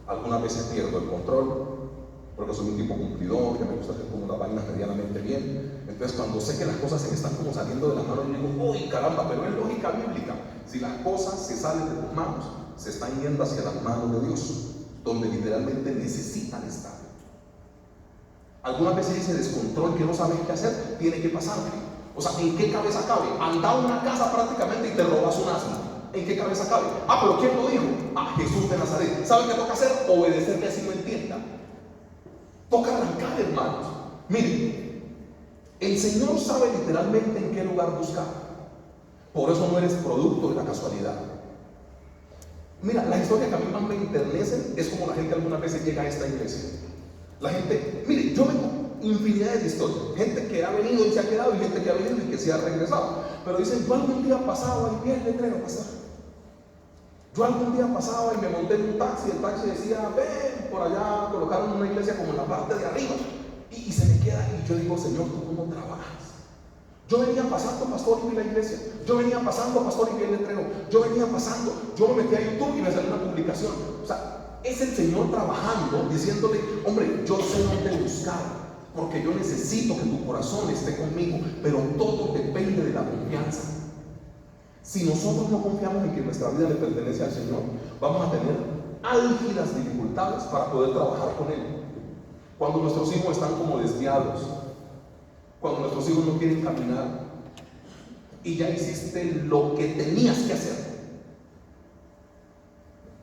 [SPEAKER 1] Algunas veces pierdo el control, porque soy un tipo cumplidor, que me gusta hacer como las vainas medianamente bien. Entonces cuando sé que las cosas se me están como saliendo de las manos, yo digo, uy caramba, pero es lógica bíblica. Si las cosas se salen de tus manos, se están yendo hacia las manos de Dios, donde literalmente necesitan estar. Algunas veces ese descontrol que no sabes qué hacer, tiene que pasarte. O sea, ¿en qué cabeza cabe? Anda a una casa prácticamente y te robas un asno. ¿En qué cabeza cabe? Ah, pero ¿quién lo dijo? Ah, Jesús de Nazaret. ¿Sabe qué toca hacer? Obedecerle así no entienda. Toca arrancar, hermanos. Miren, el Señor sabe literalmente en qué lugar buscar. Por eso no eres producto de la casualidad. Mira, la historia que a mí más me enternece es como la gente algunas veces llega a esta iglesia. La gente, mire, yo vengo infinidades de historias. Gente que ha venido y se ha quedado y gente que ha venido y que se ha regresado. Pero dicen, yo algún día pasaba y vi el letrero pasar. Yo algún día pasaba y me monté en un taxi, el taxi decía, ven, por allá colocaron una iglesia como en la parte de arriba. Y se me queda y yo digo, Señor, ¿tú cómo trabajas? Yo venía pasando, pastor, y vi la iglesia. Yo venía pasando, pastor, y vi el letrero. Yo venía pasando, yo me metí a YouTube y me salió una publicación. O sea, es el Señor trabajando, diciéndole, hombre, yo sé dónde buscar, porque yo necesito que tu corazón esté conmigo, pero todo depende de la confianza. Si nosotros no confiamos en que nuestra vida le pertenece al Señor, vamos a tener álgidas dificultades para poder trabajar con Él. Cuando nuestros hijos están como desviados, cuando nuestros hijos no quieren caminar y ya hiciste lo que tenías que hacer,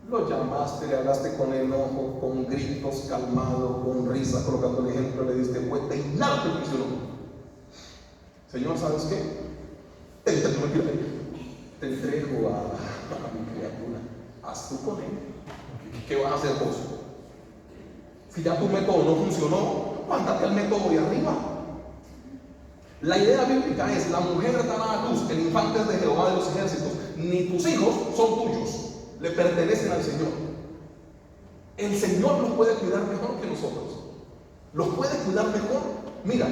[SPEAKER 1] lo llamaste, le hablaste con enojo, con gritos, calmado, con risa, colocando el ejemplo, le diste vuelta y nada te funcionó. Señor, ¿sabes qué? Te entrego a mi criatura. Haz tú con él. ¿Qué vas a hacer vos? Si ya tu método no funcionó, mándate al método de arriba. La idea bíblica es: la mujer dará a luz, el infante es de Jehová de los ejércitos. Ni tus hijos son tuyos, le pertenecen al Señor. El Señor los puede cuidar mejor que nosotros. Los puede cuidar mejor. Mira,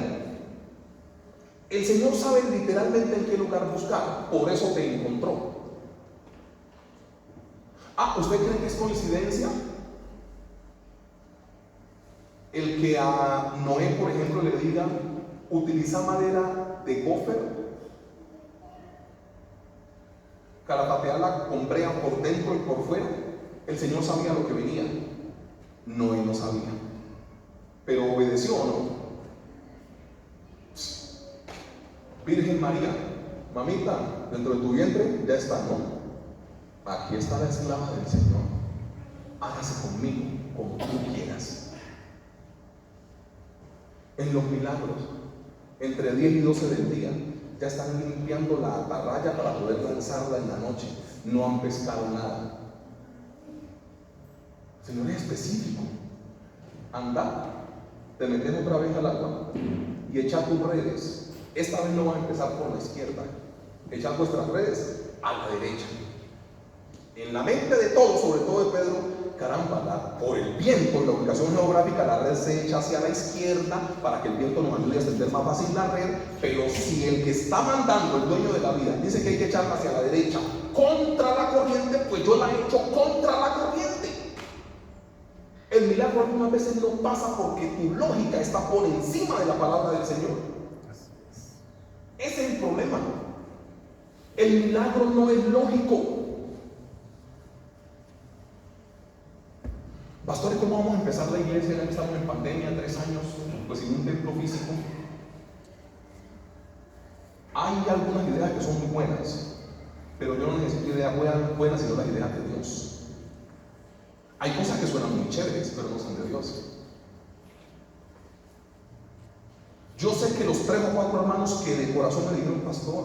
[SPEAKER 1] el Señor sabe literalmente en qué lugar buscar. Por eso te encontró. ¿Usted cree que es coincidencia el que a Noé, por ejemplo, le diga: utiliza madera de gofer, calafatearla con brea por dentro y por fuera? El Señor sabía lo que venía. Noé no sabía, pero obedeció, ¿o no? Virgen María, mamita, dentro de tu vientre ya está, ¿no? Aquí está la esclava del Señor. Hágase conmigo como tú quieras. En los milagros, entre 10 y 12 del día, ya están limpiando la atarraya para poder lanzarla en la noche. No han pescado nada. El Señor es específico. Anda, te metes otra vez al agua y echa tus redes. Esta vez no vas a empezar por la izquierda. Echad vuestras redes a la derecha. En la mente de todos, sobre todo de Pedro, caramba, por el viento, la ubicación geográfica, la red se echa hacia la izquierda para que el viento nos ayude a extender más fácil la red. Pero si el que está mandando, el dueño de la vida, dice que hay que echarla hacia la derecha contra la corriente, pues yo la echo contra la corriente. El milagro algunas veces no pasa porque tu lógica está por encima de la palabra del Señor. Ese es el problema. El milagro no es lógico. Pastores, ¿cómo vamos a empezar la iglesia ya que estamos en pandemia, 3 años, pues sin un templo físico? Hay algunas ideas que son muy buenas, pero yo no necesito ideas buenas, sino las ideas de Dios. Hay cosas que suenan muy chéveres, pero no son de Dios. Yo sé que los 3 o 4 hermanos que de corazón me dijeron: pastor,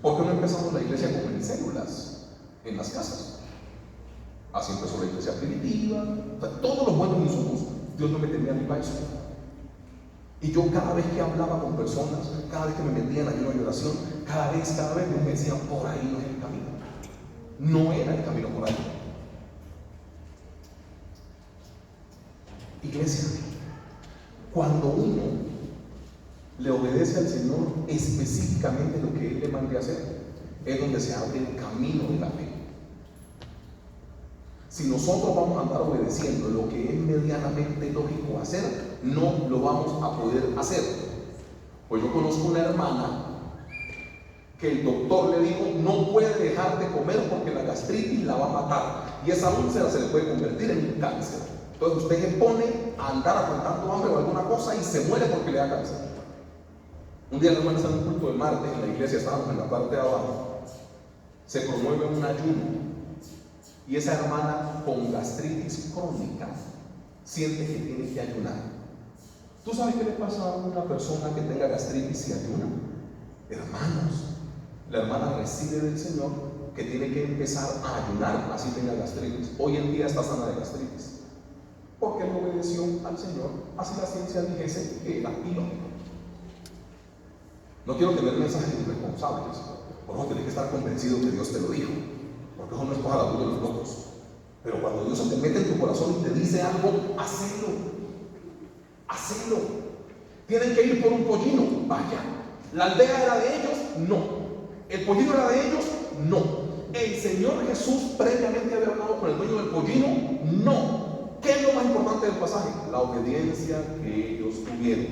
[SPEAKER 1] ¿por qué no empezamos la iglesia como en células, en las casas? Así empezó la iglesia primitiva. O sea, todos los buenos insumos, Dios no me tenía ni para eso. Y yo cada vez que hablaba con personas, cada vez que me metía en ayuno y oración, cada vez Dios me decía: por ahí no es el camino. No era el camino por ahí. Iglesia, cuando uno le obedece al Señor específicamente lo que Él le mande a hacer, es donde se abre el camino de la fe. Si nosotros vamos a andar obedeciendo lo que es medianamente lógico hacer, no lo vamos a poder hacer. Pues yo conozco una hermana que el doctor le dijo: no puede dejar de comer porque la gastritis la va a matar y esa úlcera se le puede convertir en un cáncer. Entonces usted se pone a andar aguantando hambre o alguna cosa y se muere porque le da cáncer. Un día la hermana está en un culto del martes en la iglesia, estábamos en la parte de abajo, se promueve un ayuno. Y esa hermana con gastritis crónica siente que tiene que ayunar. ¿Tú sabes qué le pasa a una persona que tenga gastritis y ayuna? Hermanos, la hermana recibe del Señor que tiene que empezar a ayunar, así tenga gastritis. Hoy en día está sana de gastritis, porque él obedeció al Señor, así la ciencia dijese que era ilógico. No quiero tener mensajes irresponsables, por eso tienes que estar convencido que Dios te lo dijo. Porque eso no es coja la luz de los locos. Pero cuando Dios se te mete en tu corazón y te dice algo, hacelo. Hacelo. Tienen que ir por un pollino, vaya. ¿La aldea era de ellos? No. ¿El pollino era de ellos? No. ¿El Señor Jesús previamente había hablado con el dueño del pollino? No. ¿Qué es lo más importante del pasaje? La obediencia que ellos tuvieron,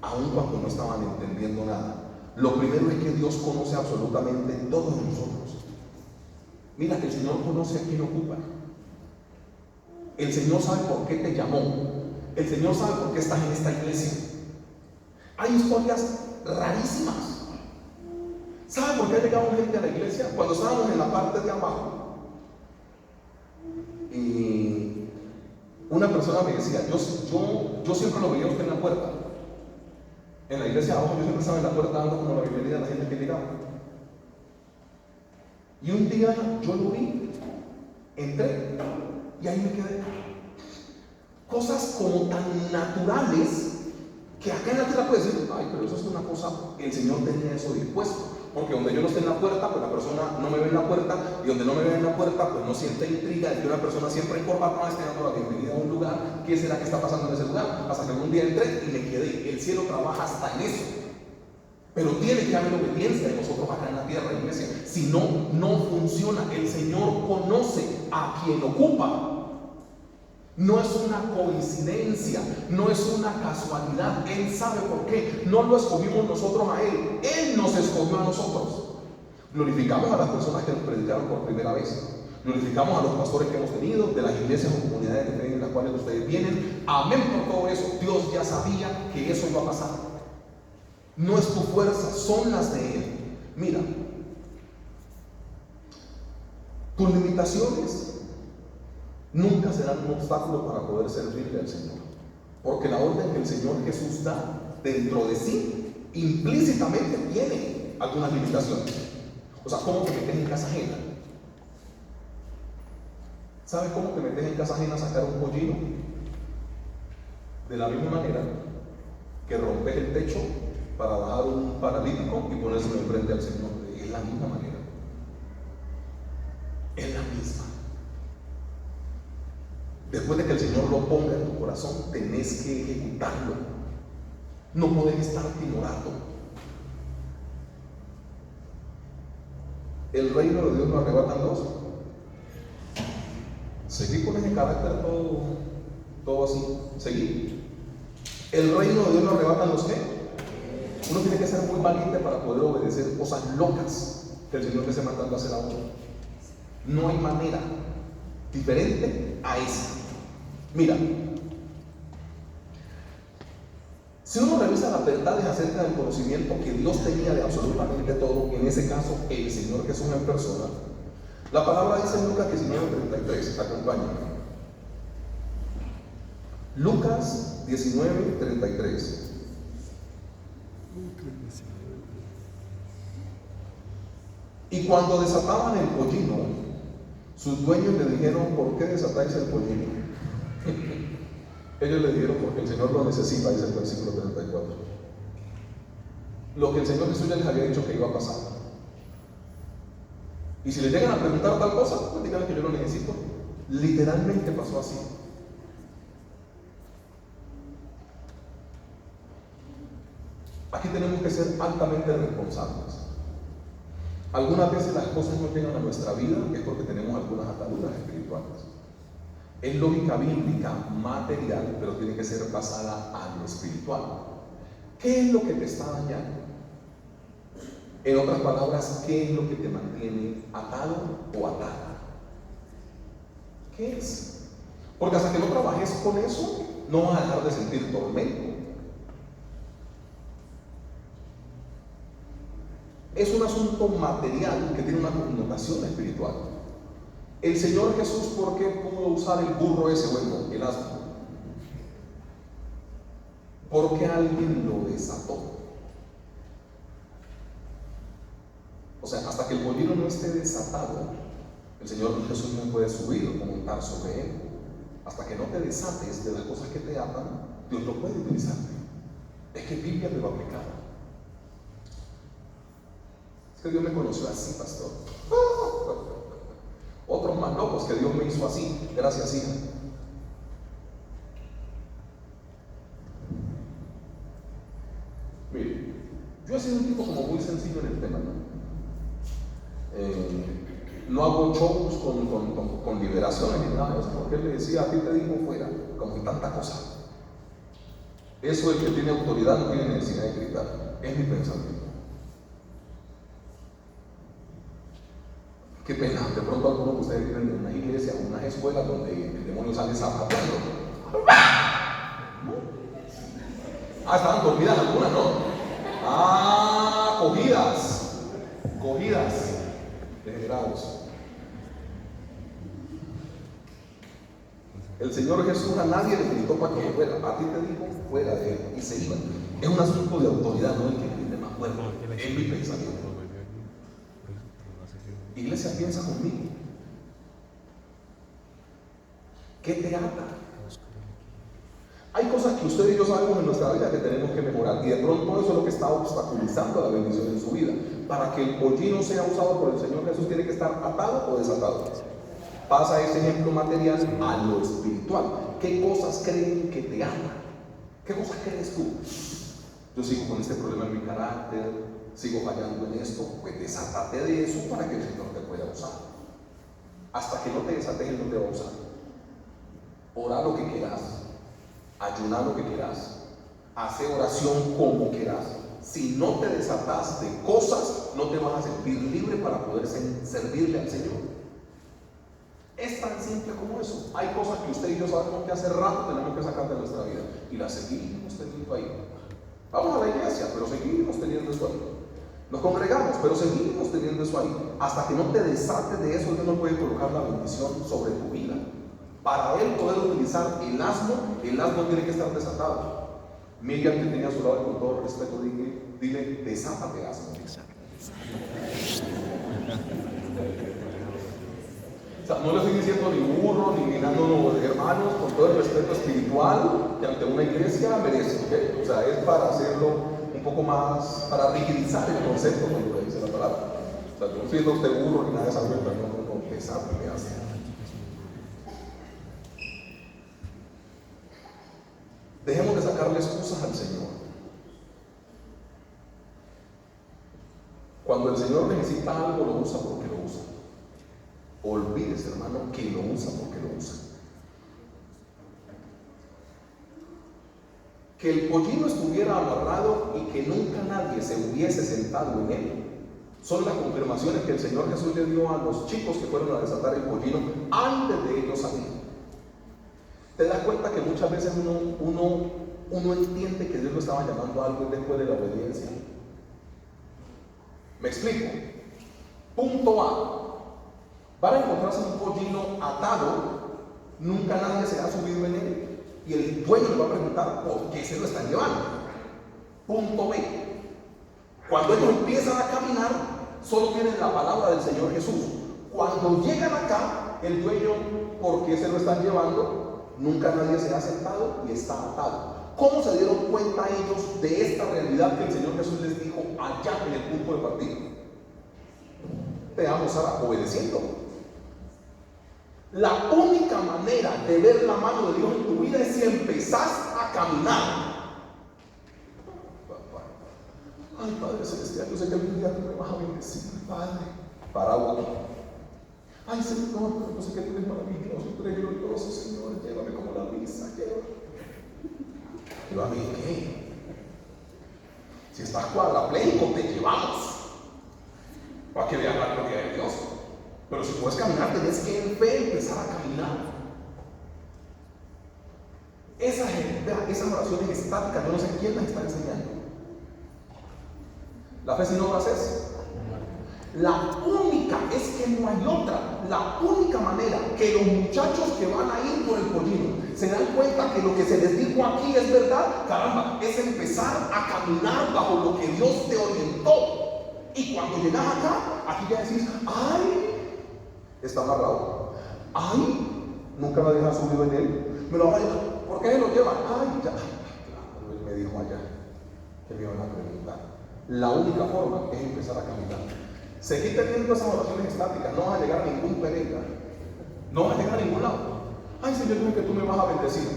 [SPEAKER 1] aun cuando no estaban entendiendo nada. Lo primero es que Dios conoce absolutamente todos nosotros. Mira que el Señor conoce a quién ocupa. El Señor sabe por qué te llamó. El Señor sabe por qué estás en esta iglesia. Hay historias rarísimas. ¿Sabe por qué ha llegado gente a la iglesia? Cuando estábamos en la parte de abajo, y una persona me decía: yo siempre lo veía a usted en la puerta. En la iglesia de abajo yo siempre estaba en la puerta dando como la bienvenida a la gente que llegaba. Y un día yo lo vi, entré y ahí me quedé. Cosas como tan naturales que acá en la tierra puede decir: ay, pero eso es una cosa, el Señor tenía eso dispuesto. Porque donde yo no esté en la puerta, pues la persona no me ve en la puerta, y donde no me ve en la puerta, pues no siente intriga de que una persona siempre encorbatada esté dando la bienvenida a un lugar. ¿Qué será que está pasando en ese lugar? Hasta que un día entré y me quedé. El cielo trabaja hasta en eso. Pero tiene que haber obediencia de nosotros acá en la tierra, iglesia. Si no, no funciona. El Señor conoce a quien ocupa. No es una coincidencia, no es una casualidad. Él sabe por qué. No lo escogimos nosotros a Él, Él nos escogió a nosotros. Glorificamos a las personas que nos predicaron por primera vez. Glorificamos a los pastores que hemos tenido, de las iglesias o comunidades de fe en las cuales ustedes vienen. Amén por todo eso. Dios ya sabía que eso iba a pasar. No es tu fuerza, son las de Él. Mira, tus limitaciones nunca serán un obstáculo para poder servirle al Señor. Porque la orden que el Señor Jesús da dentro de sí, implícitamente tiene algunas limitaciones. O sea, ¿cómo te metes en casa ajena? ¿Sabes cómo te metes en casa ajena a sacar un pollino? De la misma manera que rompes el techo para bajar un paralítico y ponérselo enfrente al Señor. Es la misma manera. Es la misma. Después de que el Señor lo ponga en tu corazón, tenés que ejecutarlo. No podés estar timorado. El reino de Dios lo arrebatan dos. Seguí con ese carácter todo así. Seguí. El reino de Dios lo arrebatan los que. Uno tiene que ser muy valiente para poder obedecer cosas locas que el Señor le esté mandando a hacer a uno. No hay manera diferente a esa. Mira, si uno revisa las verdades acerca del conocimiento que Dios tenía de absolutamente todo, en ese caso el Señor Jesús en persona, la palabra dice en Lucas 19:33, acompáñame. Lucas 19:33. Y cuando desataban el pollino, sus dueños le dijeron: ¿por qué desatáis el pollino? Ellos le dijeron: porque el Señor lo necesita, dice el versículo 34. Lo que el Señor Jesús ya les había dicho que iba a pasar. Y si le llegan a preguntar tal cosa, pues díganle que yo lo necesito. Literalmente pasó así. Aquí tenemos que ser altamente responsables. Algunas veces las cosas no llegan a nuestra vida es porque tenemos algunas ataduras espirituales. Es lógica bíblica, material, pero tiene que ser basada a lo espiritual. ¿Qué es lo que te está dañando? En otras palabras, ¿qué es lo que te mantiene atado o atada? ¿Qué es? Porque hasta que no trabajes con eso, no vas a dejar de sentir tormento. Es un asunto material que tiene una connotación espiritual. El Señor Jesús, ¿por qué pudo usar el burro ese, bueno, el asno? Porque alguien lo desató. O sea, hasta que el pollino no esté desatado, el Señor Jesús no puede subir o montar sobre él. Hasta que no te desates de las cosas que te atan, Dios no puede utilizarte. Es que Biblia me lo aplicaba. Es que Dios me conoció así, pastor. Otros más locos que Dios me hizo así. Gracias, hija. Mire, yo he sido un tipo como muy sencillo en el tema, ¿no? No hago shows con liberaciones ni nada de eso, porque él le decía: a ti te digo fuera, como en tanta cosa. Eso, el que tiene autoridad no tiene necesidad de gritar. Es mi pensamiento. Qué pena, de pronto algunos de ustedes vienen de una iglesia o unas escuelas donde el demonio sale zapateando. Ah, estaban dormidas algunas, ¿no? Ah, cogidas, degenerados. El Señor Jesús a nadie le gritó para que fuera, a ti te dijo fuera de él, y se iban. Es un asunto de autoridad, no el que grite más fuerte. Es mi pensamiento. Iglesia, piensa conmigo. ¿Qué te ata? Hay cosas que usted y yo sabemos en nuestra vida que tenemos que mejorar, y de pronto eso es lo que está obstaculizando la bendición en su vida. Para que el pollino sea usado por el Señor Jesús, tiene que estar atado o desatado. Pasa ese ejemplo material a lo espiritual. ¿Qué cosas creen que te atan? ¿Qué cosas crees tú? Yo sigo con este problema en mi carácter, sigo fallando en esto. Pues desátate de eso para que el Señor te pueda usar. Hasta que no te desates, Él no te va a usar. Ora lo que quieras, ayuna lo que quieras, hace oración como quieras. Si no te desatas de cosas, no te vas a sentir libre para poder servirle al Señor. Es tan simple como eso. Hay cosas que usted y yo sabemos que hace rato tenemos que sacar de nuestra vida y las seguimos teniendo ahí. Vamos a la iglesia, pero seguimos teniendo eso ahí. Nos congregamos, pero seguimos teniendo eso ahí. Hasta que no te desates de eso, Dios no puede colocar la bendición sobre tu vida. Para Él poder utilizar el asno tiene que estar desatado. Miriam, que tenía a su lado, con todo respeto, dile, desátate, asno. O sea, no le estoy diciendo ni burro, ni nada, hermanos, con todo el respeto espiritual que ante una iglesia merece, ¿ok? O sea, es para hacerlo un poco más, para rigidizar el concepto cuando le dice la palabra. O sea, no estoy diciendo usted burro ni nada de esa vuelta, no, desátate, asno. Dejemos de sacarle excusas al Señor. Cuando el Señor necesita algo, lo usa porque lo usa. Olvídese, hermano, que lo usa porque lo usa. Que el pollino estuviera amarrado y que nunca nadie se hubiese sentado en él, son las confirmaciones que el Señor Jesús le dio a los chicos que fueron a desatar el pollino antes de ellos salir. Te das cuenta que muchas veces uno entiende que Dios lo estaba llamando a algo después de la obediencia. Me explico. Punto A. Van a encontrarse un pollino atado, nunca nadie se ha subido en él, y el dueño le va a preguntar por qué se lo están llevando. Punto B. Cuando ellos empiezan a caminar, solo tienen la palabra del Señor Jesús. Cuando llegan acá, el dueño, ¿por qué se lo están llevando? Nunca nadie se ha sentado y está atado. ¿Cómo se dieron cuenta ellos de esta realidad que el Señor Jesús les dijo allá en el punto de partida? Te vamos a obedeciendo. La única manera de ver la mano de Dios en tu vida es si empezás a caminar. Ay, Padre Celestial, yo sé que algún día tú me vas a bendecir, Padre. Paraguas aquí. Ay, Señor, yo sé que tú eres maravilloso, tú eres glorioso, Señor. Llévame como la misa, llévame. ¿Qué? Si estás cuadrapléjico, te llevamos. Para que veas la gloria de Dios. Pero si puedes caminar, tenés que en fe empezar a caminar. Esas oraciones estáticas, yo no sé quién las está enseñando. La fe sin obras es. La única, es que no hay otra. La única manera que los muchachos que van a ir por el pollino se dan cuenta que lo que se les dijo aquí es verdad, caramba, es empezar a caminar bajo lo que Dios te orientó. Y cuando llegas acá, aquí ya decís, ay, está amarrado. Ay, nunca la dejas subido en él. Me lo van a llevar. ¿Por qué se lo llevan? Ay, ya. Claro, él me dijo allá que me iban a preguntar. La única forma es empezar a caminar. Seguir teniendo esas oraciones estáticas, no vas a llegar a ningún planeta. No vas a llegar a ningún lado. Ay, Señor, dime que tú me vas a bendecir.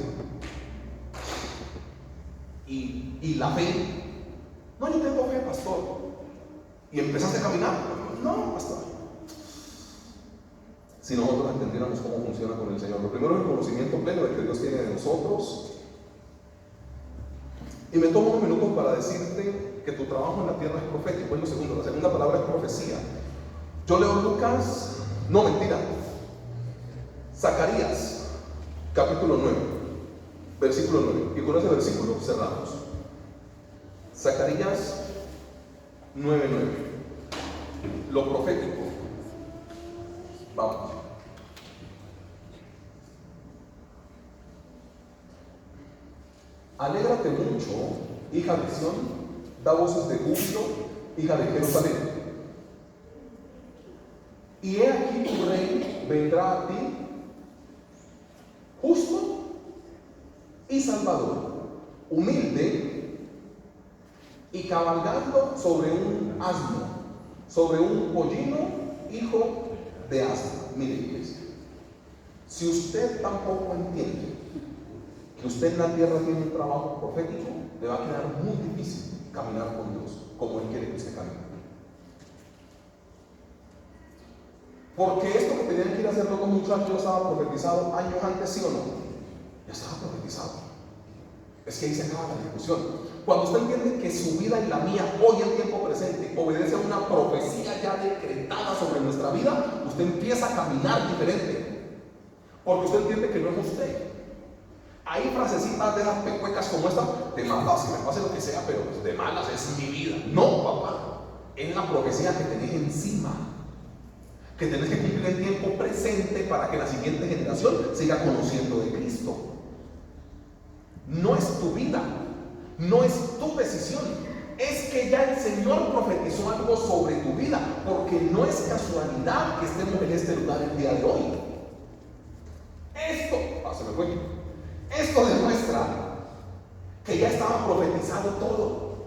[SPEAKER 1] Y la fe. No, yo tengo fe, pastor. Y empezaste a caminar. No, pastor. Si nosotros entendiéramos cómo funciona con el Señor. Lo primero es el conocimiento pleno de que Dios tiene de nosotros. Y me tomo unos minutos para decirte que tu trabajo en la tierra es profético. Es lo segundo. La segunda palabra es profecía. Yo leo Lucas, no mentira, Zacarías, capítulo 9, versículo 9. Y con ese versículo cerramos. Zacarías 9:9. Lo profético. Vamos. Alégrate mucho, hija de Sión, da voces de júbilo, hija de Jerusalén. Y he aquí tu rey vendrá a ti, justo y Salvador, humilde y cabalgando sobre un asno, sobre un pollino, hijo de asno. Mire, iglesia, si usted tampoco entiende que usted en la tierra tiene un trabajo profético, le va a quedar muy difícil caminar con Dios como Él quiere que usted camine. Porque esto que tenían que ir a hacer los muchachos estaba profetizado años antes, ¿sí o no? Ya estaba profetizado. Es que ahí se acaba la discusión. Cuando usted entiende que su vida y la mía, hoy en tiempo presente, obedece a una profecía ya decretada sobre nuestra vida, usted empieza a caminar diferente. Porque usted entiende que no es usted. Hay frasecitas de esas pecuecas como esta: de malas, si me pase lo que sea, pero de malas es mi vida. No, papá, es la profecía que tenés encima, que tenés que cumplir en tiempo presente para que la siguiente generación siga conociendo de Cristo. No es tu vida, no es tu decisión, es que ya el Señor profetizó algo sobre tu vida, porque no es casualidad que estemos en este lugar el día de hoy. Esto demuestra que ya estaba profetizado todo.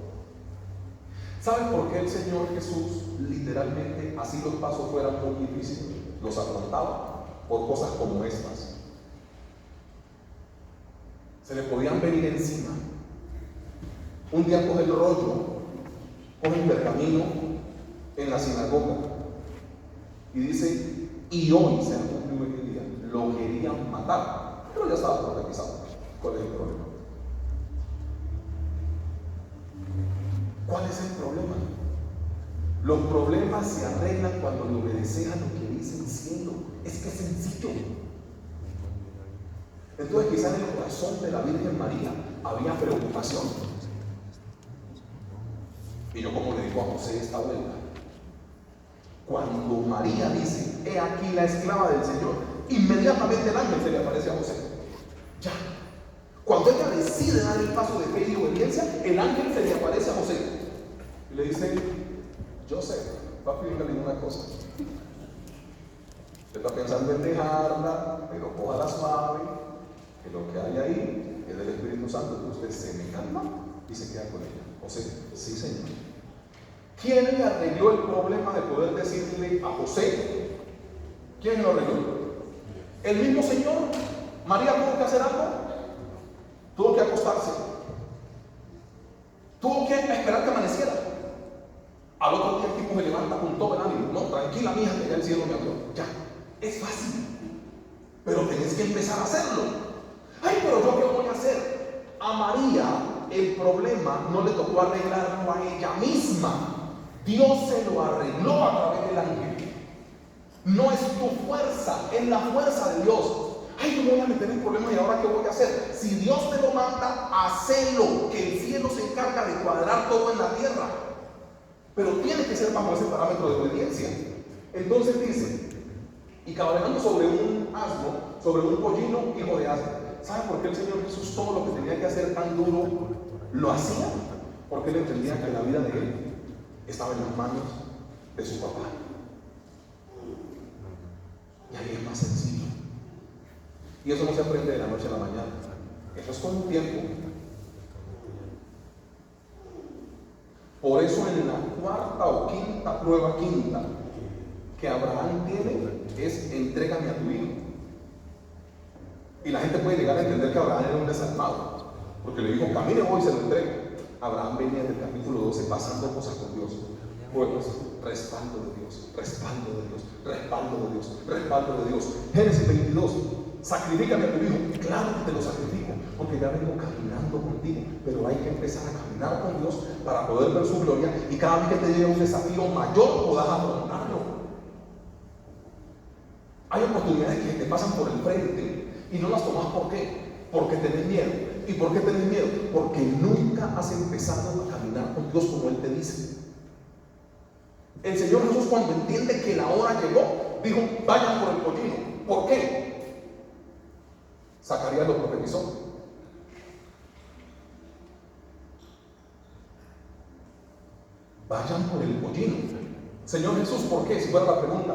[SPEAKER 1] ¿Saben por qué el Señor Jesús literalmente, así los pasos fueran muy difíciles, los afrontaba? Por cosas como estas. Se le podían venir encima. Un día coge el rollo, coge el pergamino en la sinagoga y dice: y hoy se ha cumplido el día. Lo querían matar, pero ya estaba profetizado. ¿Cuál es el problema? ¿Cuál es el problema? Los problemas se arreglan cuando le obedeces a lo que dice el cielo. Es que es sencillo. Entonces, quizás en el corazón de la Virgen María había preocupación. Y yo, como le digo a José esta vuelta, cuando María dice: he aquí la esclava del Señor, inmediatamente el ángel se le aparece a José. Ya. Cuando ella decide dar el paso de fe y obediencia, el ángel se le aparece a José y le dice: José, papi, dígale una cosa. Usted está pensando en dejarla, pero cójala suave, que lo que hay ahí es del Espíritu Santo, que usted se me calma y se queda con ella. José: sí, Señor. ¿Quién le arregló el problema de poder decirle a José? ¿Quién lo arregló? ¿El mismo Señor? ¿María tuvo que hacer algo? Tuvo que acostarse, tuvo que esperar que amaneciera. Al otro día el tipo se levanta con todo el ánimo: no, tranquila, mija, que ya el cielo me habló. Ya, es fácil, pero tenés que empezar a hacerlo. Ay, pero yo qué voy a hacer. A María el problema no le tocó arreglarlo a ella misma. Dios se lo arregló a través del ángel. No es tu fuerza, es la fuerza de Dios. Ay, yo me voy a meter en problemas y ahora qué voy a hacer. Si Dios te lo manda, hacelo, que el cielo se encarga de cuadrar todo en la tierra. Pero tiene que ser bajo ese parámetro de obediencia. Entonces dice: y cabalgando sobre un asno, sobre un pollino, hijo de asno. ¿Sabe por qué el Señor Jesús todo lo que tenía que hacer tan duro lo hacía? Porque él entendía que la vida de él estaba en las manos de su papá. Y ahí es más sencillo. Y eso no se aprende de la noche a la mañana. Eso es con un tiempo. Por eso en la cuarta o quinta prueba, que Abraham tiene, es: entrégame a tu hijo. Y la gente puede llegar a entender que Abraham era un desalmado, porque le dijo: camine hoy y se lo entrego. Abraham venía del capítulo 12 pasando cosas con Dios. Pues, respaldo de Dios, respaldo de Dios, respaldo de Dios, respaldo de Dios. Génesis 22: sacrifícame a tu hijo. Claro que te lo sacrifico, porque ya vengo caminando contigo, pero hay que empezar a caminar con Dios para poder ver su gloria, y cada vez que te llegue un desafío mayor puedas afrontarlo. Hay oportunidades que te pasan por el frente y no las tomas. ¿Por qué? Porque tenés miedo. ¿Y por qué tenés miedo? Porque nunca has empezado a caminar con Dios como Él te dice. El Señor Jesús, cuando entiende que la hora llegó, dijo: vayan por el pollino. ¿Por qué? Zacarías lo profetizó. Vayan por el pollino. Señor Jesús, ¿por qué? Si fuera la pregunta.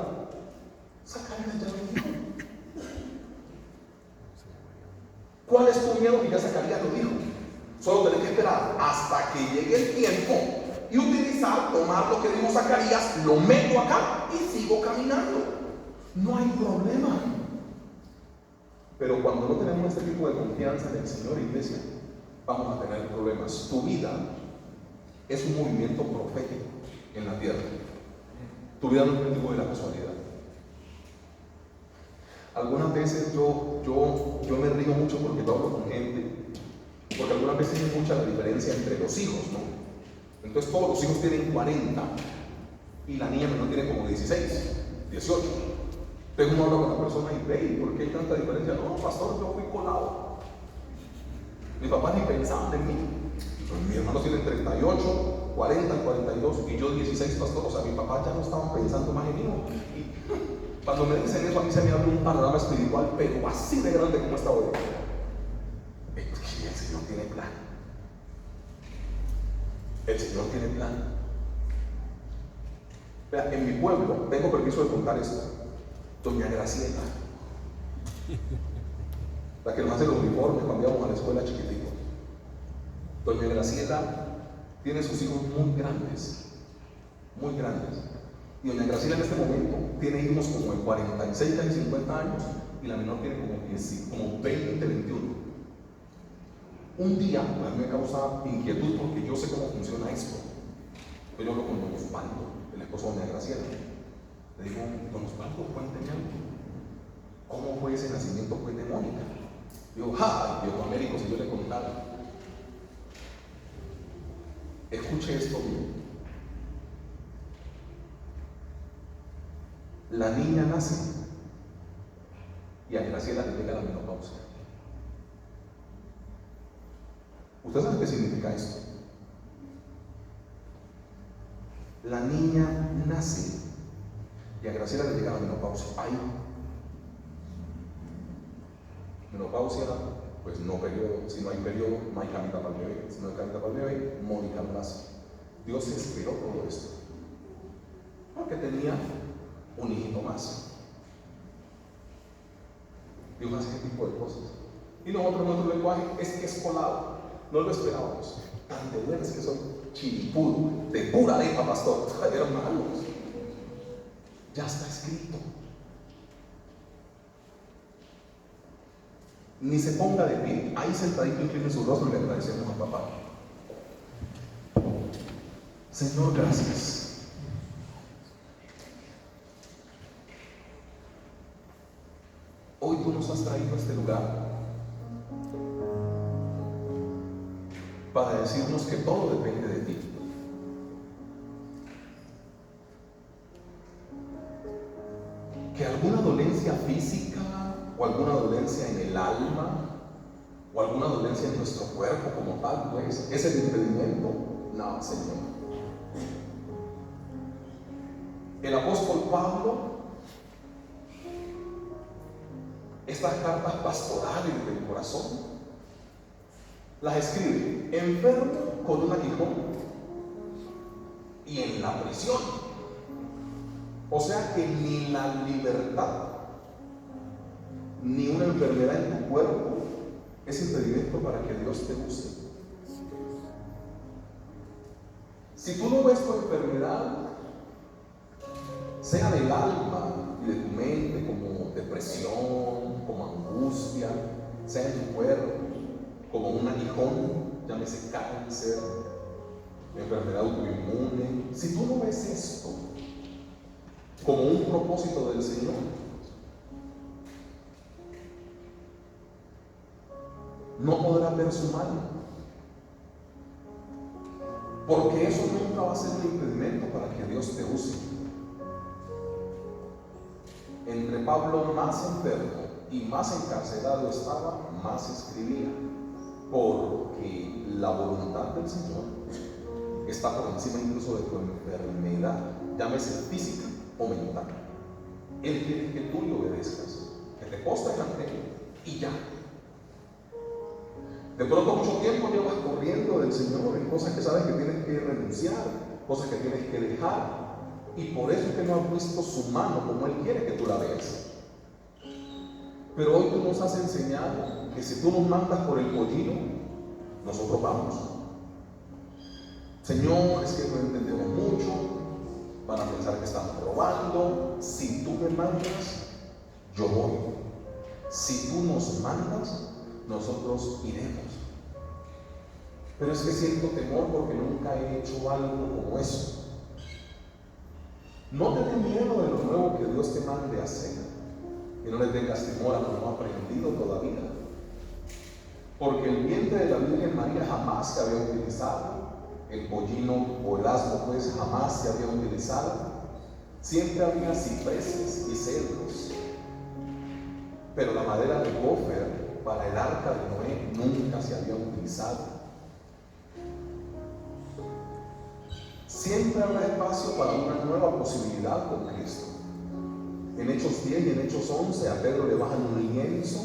[SPEAKER 1] Zacarías ya lo dijo. ¿Cuál es tu miedo? Y ya Zacarías lo dijo. Solo tenés que esperar hasta que llegue el tiempo y tomar lo que dijo Zacarías, lo meto acá y sigo caminando. No hay problema. Pero cuando no tenemos este tipo de confianza en el Señor, iglesia, vamos a tener problemas. Tu vida es un movimiento profético en la tierra. Tu vida no es fruto de la casualidad. Algunas veces yo me río mucho porque yo hablo con gente, porque algunas veces hay mucha la diferencia entre los hijos, ¿no? Entonces todos los hijos tienen 40 y la niña menor tiene como 16, 18. Entonces uno habla con la persona y ve, ¿por qué hay tanta diferencia? No, pastor, yo fui colado. Mis papás ni pensaban en mí. Pues mis hermanos tienen 38, 40, 42 y yo 16, pastor. O sea, mis papás ya no estaban pensando más en mí. Y cuando me dicen eso, a mí se me abre un panorama espiritual, pero así de grande como esta hoy. Es que el Señor tiene plan. El Señor tiene plan. Vea, en mi pueblo, tengo permiso de contar esto. Doña Graciela, la que nos hace los uniformes cuando íbamos a la escuela chiquitito. Doña Graciela tiene sus hijos muy grandes, muy grandes. Y doña Graciela en este momento tiene hijos como de 46, casi 50 años, y la menor tiene como 20, 21. Un día a mí me causa inquietud porque yo sé cómo funciona esto. Yo hablo con don Osvaldo, el esposo de doña Graciela. Le digo, don Osvaldo, cuénteme algo. ¿Cómo fue ese nacimiento pues, de Mónica? Digo, Dios Américo, si yo le contara. Escuche esto bien. La niña nace y a Graciela le llega la menopausia. ¿Usted sabe qué significa esto? La niña nace y a Graciela le llega la menopausia. Ay, menopausia, pues no periodo. Si no hay periodo, no hay camita para el bebé. Si no hay camita para el bebé, Mónica no nace. Dios esperó todo esto porque tenía un hijito más. Dios hace ese tipo de cosas. Y nosotros en nuestro lenguaje es que es colado. No lo esperábamos. Tan de buenas que son, chiripudo, de pura arepa, pastor. Eran malos. Ya está escrito. Ni se ponga de pie. Ahí sentadito incline su rostro y le agradecemos a papá. Señor, gracias. Hoy tú nos has traído a este lugar para decirnos que todo depende de ti. Que alguna dolencia física o alguna dolencia en el alma o alguna dolencia en nuestro cuerpo como tal, pues, es el impedimento. No, Señor. El apóstol Pablo, estas cartas pastorales del corazón, las escribe enfermo con un aguijón y en la prisión. O sea que ni la libertad ni una enfermedad en tu cuerpo es impedimento para que Dios te use. Si tú no ves tu enfermedad, sea del alma y de tu mente, como depresión, como angustia, sea en tu cuerpo, como un aguijón, llámese cáncer, enfermedad autoinmune, si tú no ves esto como un propósito del Señor, no podrás ver su mano, porque eso nunca va a ser un impedimento para que Dios te use. Entre Pablo más enfermo y más encarcelado estaba, más escribía, porque la voluntad del Señor está por encima incluso de tu enfermedad, llámese física o mental. Él quiere que tú le obedezcas, que te postres ante Él y ya. De pronto mucho tiempo llevas corriendo del Señor en cosas que sabes que tienes que renunciar, cosas que tienes que dejar, y por eso es que no has visto su mano como Él quiere que tú la veas. Pero hoy tú nos has enseñado que si tú nos mandas por el pollino, nosotros vamos. Señor, es que no entendemos mucho, van a pensar que estamos robando. Si tú me mandas, yo voy. Si tú nos mandas, nosotros iremos. Pero es que siento temor porque nunca he hecho algo como eso. No te dé miedo de lo nuevo que Dios te mande a hacer. Y no le tengas temor a lo no aprendido todavía. Porque el vientre de la Virgen María jamás se había utilizado. El pollino o el asno pues jamás se había utilizado. Siempre había cipreses y cedros. Pero la madera de gofer para el arca de Noé nunca se había utilizado. Siempre habrá espacio para una nueva posibilidad con Cristo. En Hechos 10 y en Hechos 11 a Pedro le bajan un lienzo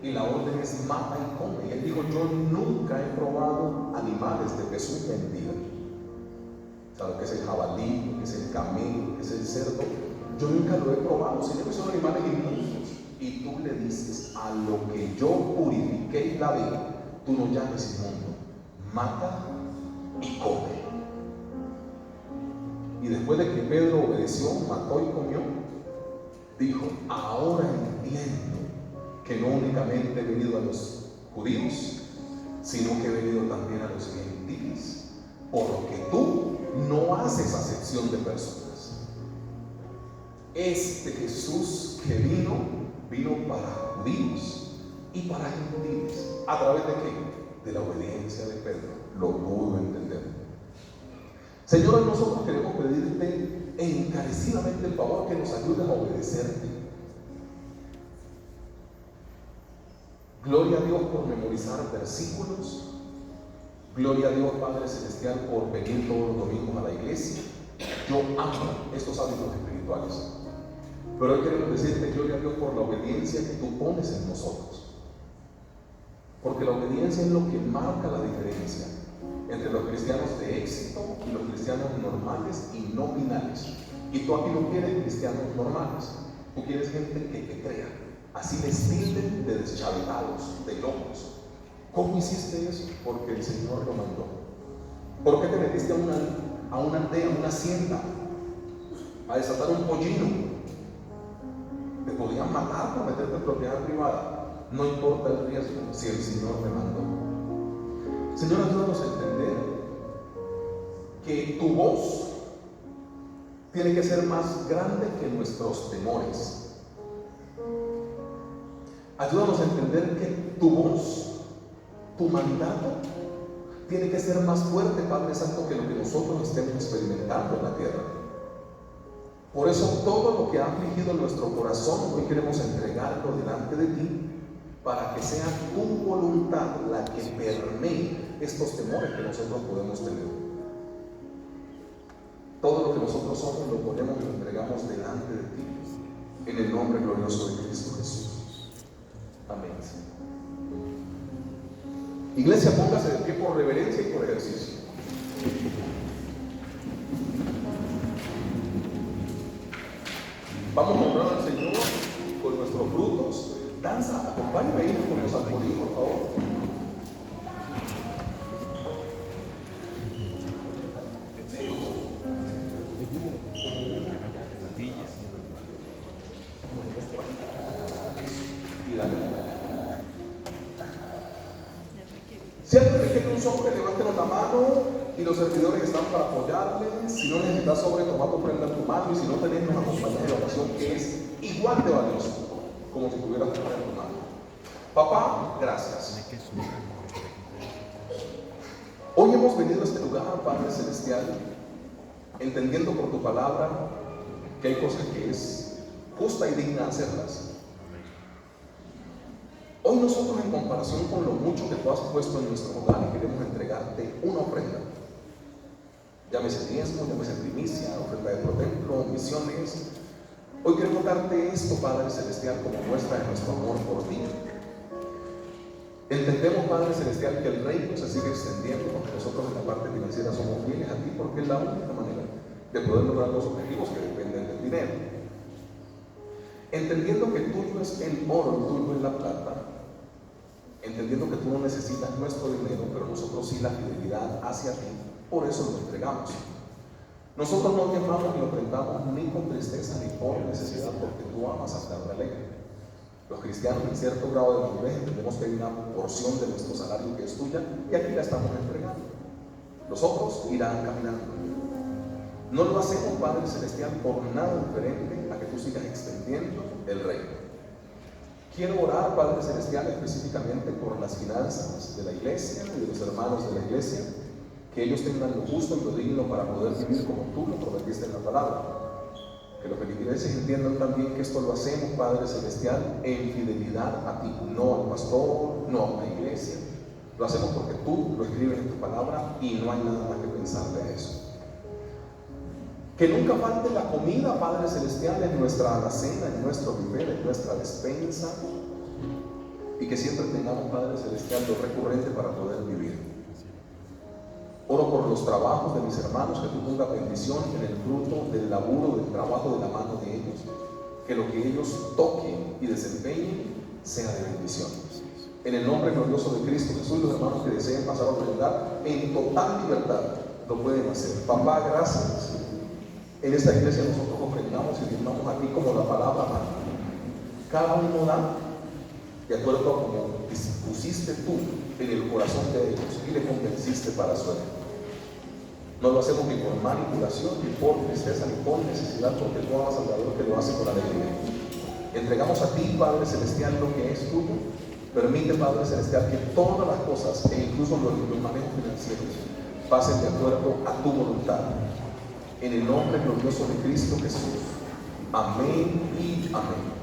[SPEAKER 1] y la orden es mata y come. Y él dijo: yo nunca he probado animales de Jesús, mentira. O sea, lo que es el jabalí, lo que es el camello, lo que es el cerdo, yo nunca lo he probado. Si que son animales inmundos. Y tú le dices: a lo que yo purifiqué y lavé, tú no llames inmundo, mata y come. Y después de que Pedro obedeció, mató y comió, dijo: ahora entiendo que no únicamente he venido a los judíos, sino que he venido también a los gentiles, porque tú no haces acepción de personas. Este Jesús que vino para judíos y para gentiles. ¿A través de qué? De la obediencia de Pedro. Lo pudo entender. Señor, hoy nosotros queremos pedirte encarecidamente el favor que nos ayudes a obedecerte. Gloria a Dios por memorizar versículos. Gloria a Dios, Padre Celestial, por venir todos los domingos a la iglesia. Yo amo estos hábitos espirituales. Pero hoy queremos decirte, gloria a Dios, por la obediencia que tú pones en nosotros. Porque la obediencia es lo que marca la diferencia entre los cristianos de éxito y los cristianos normales y nominales. Y tú aquí no quieres cristianos normales, tú quieres gente que te crea. Así les tilden de deschavetados, de locos. ¿Cómo hiciste eso? Porque el Señor lo mandó. ¿Por qué te metiste a una aldea, a una hacienda, a desatar un pollino? Te podían matar por meterte en propiedad privada. No importa el riesgo si el Señor me mandó. Señor, ayúdanos a entender que tu voz tiene que ser más grande que nuestros temores. Ayúdanos a entender que tu voz, tu mandato, tiene que ser más fuerte, Padre Santo, que lo que nosotros estemos experimentando en la tierra. Por eso todo lo que ha afligido nuestro corazón, hoy queremos entregarlo delante de ti, para que sea tu voluntad la que permee estos temores que nosotros podemos tener. Todo lo que nosotros somos lo ponemos y lo entregamos delante de ti, en el nombre glorioso de Cristo Jesús. Amén. Iglesia, póngase de pie por reverencia y por ejercicio. Vamos a honrar al Señor con nuestros frutos. Danza, acompáñame ahí con los alfolí, por favor. Si alguien requiere un sobre, levántelo la mano y los servidores están para apoyarle. Si no necesitas sobre, toma tu prenda en tu mano, y si no tenés, nos acompañas en la oración, que es igual de valioso como si tuvieras tu prenda en tu mano. Papá, gracias. Hoy hemos venido a este lugar, Padre Celestial, entendiendo por tu palabra que hay cosas que es justa y digna hacerlas. Hoy nosotros, en comparación con lo mucho que tú has puesto en nuestro hogar, queremos entregarte una ofrenda. Llámese diezmo, llámese primicia, ofrenda de templo, misiones. Hoy queremos darte esto, Padre Celestial, como muestra de nuestro amor por ti. Entendemos, Padre Celestial, que el reino se sigue extendiendo, porque nosotros en la parte financiera somos fieles a ti, porque es la única manera de poder lograr los objetivos que dependen del dinero. entendiendo que tuyo es el oro y tuyo es la plata, entendiendo que tú no necesitas nuestro dinero, pero nosotros sí la fidelidad hacia ti, por eso lo entregamos. Nosotros no quemamos ni ofrendamos ni con tristeza ni por necesidad, porque tú amas a estar alegre. Los cristianos en cierto grado de madurez entendemos que hay una porción de nuestro salario que es tuya y aquí la estamos entregando. Los otros irán caminando. No lo hacemos, Padre Celestial, por nada diferente a que tú sigas extendiendo el reino. Quiero orar, Padre Celestial, específicamente por las finanzas de la iglesia y de los hermanos de la iglesia, que ellos tengan lo justo y lo digno para poder vivir como tú lo prometiste en la palabra. Que los feligreses entiendan también que esto lo hacemos, Padre Celestial, en fidelidad a ti, no al pastor, no a una iglesia. Lo hacemos porque tú lo escribes en tu palabra y no hay nada más que pensar de eso. Que nunca falte la comida, Padre Celestial, en nuestra alacena, en nuestro buffet, en nuestra despensa, y que siempre tengamos, Padre Celestial, lo recurrente para poder vivir. Oro por los trabajos de mis hermanos, que tú pongas bendición en el fruto del laburo, del trabajo de la mano de ellos, que lo que ellos toquen y desempeñen sea de bendición. En el nombre glorioso de Cristo Jesús, los hermanos que deseen pasar a ofrendar en total libertad lo pueden hacer. Papá, gracias. En esta iglesia nosotros ofrendamos y firmamos aquí como la palabra manda. Cada uno da de acuerdo a como pusiste tú en el corazón de ellos y le convenciste para su éxito. No lo hacemos ni por manipulación, ni por tristeza, ni por necesidad, porque tú amas al Salvador que lo hace con alegría. Entregamos a ti, Padre Celestial, lo que es tuyo. Permite, Padre Celestial, que todas las cosas, e incluso los manejos financieros, pasen de acuerdo a tu voluntad. En el nombre glorioso de Cristo Jesús. Amén y amén.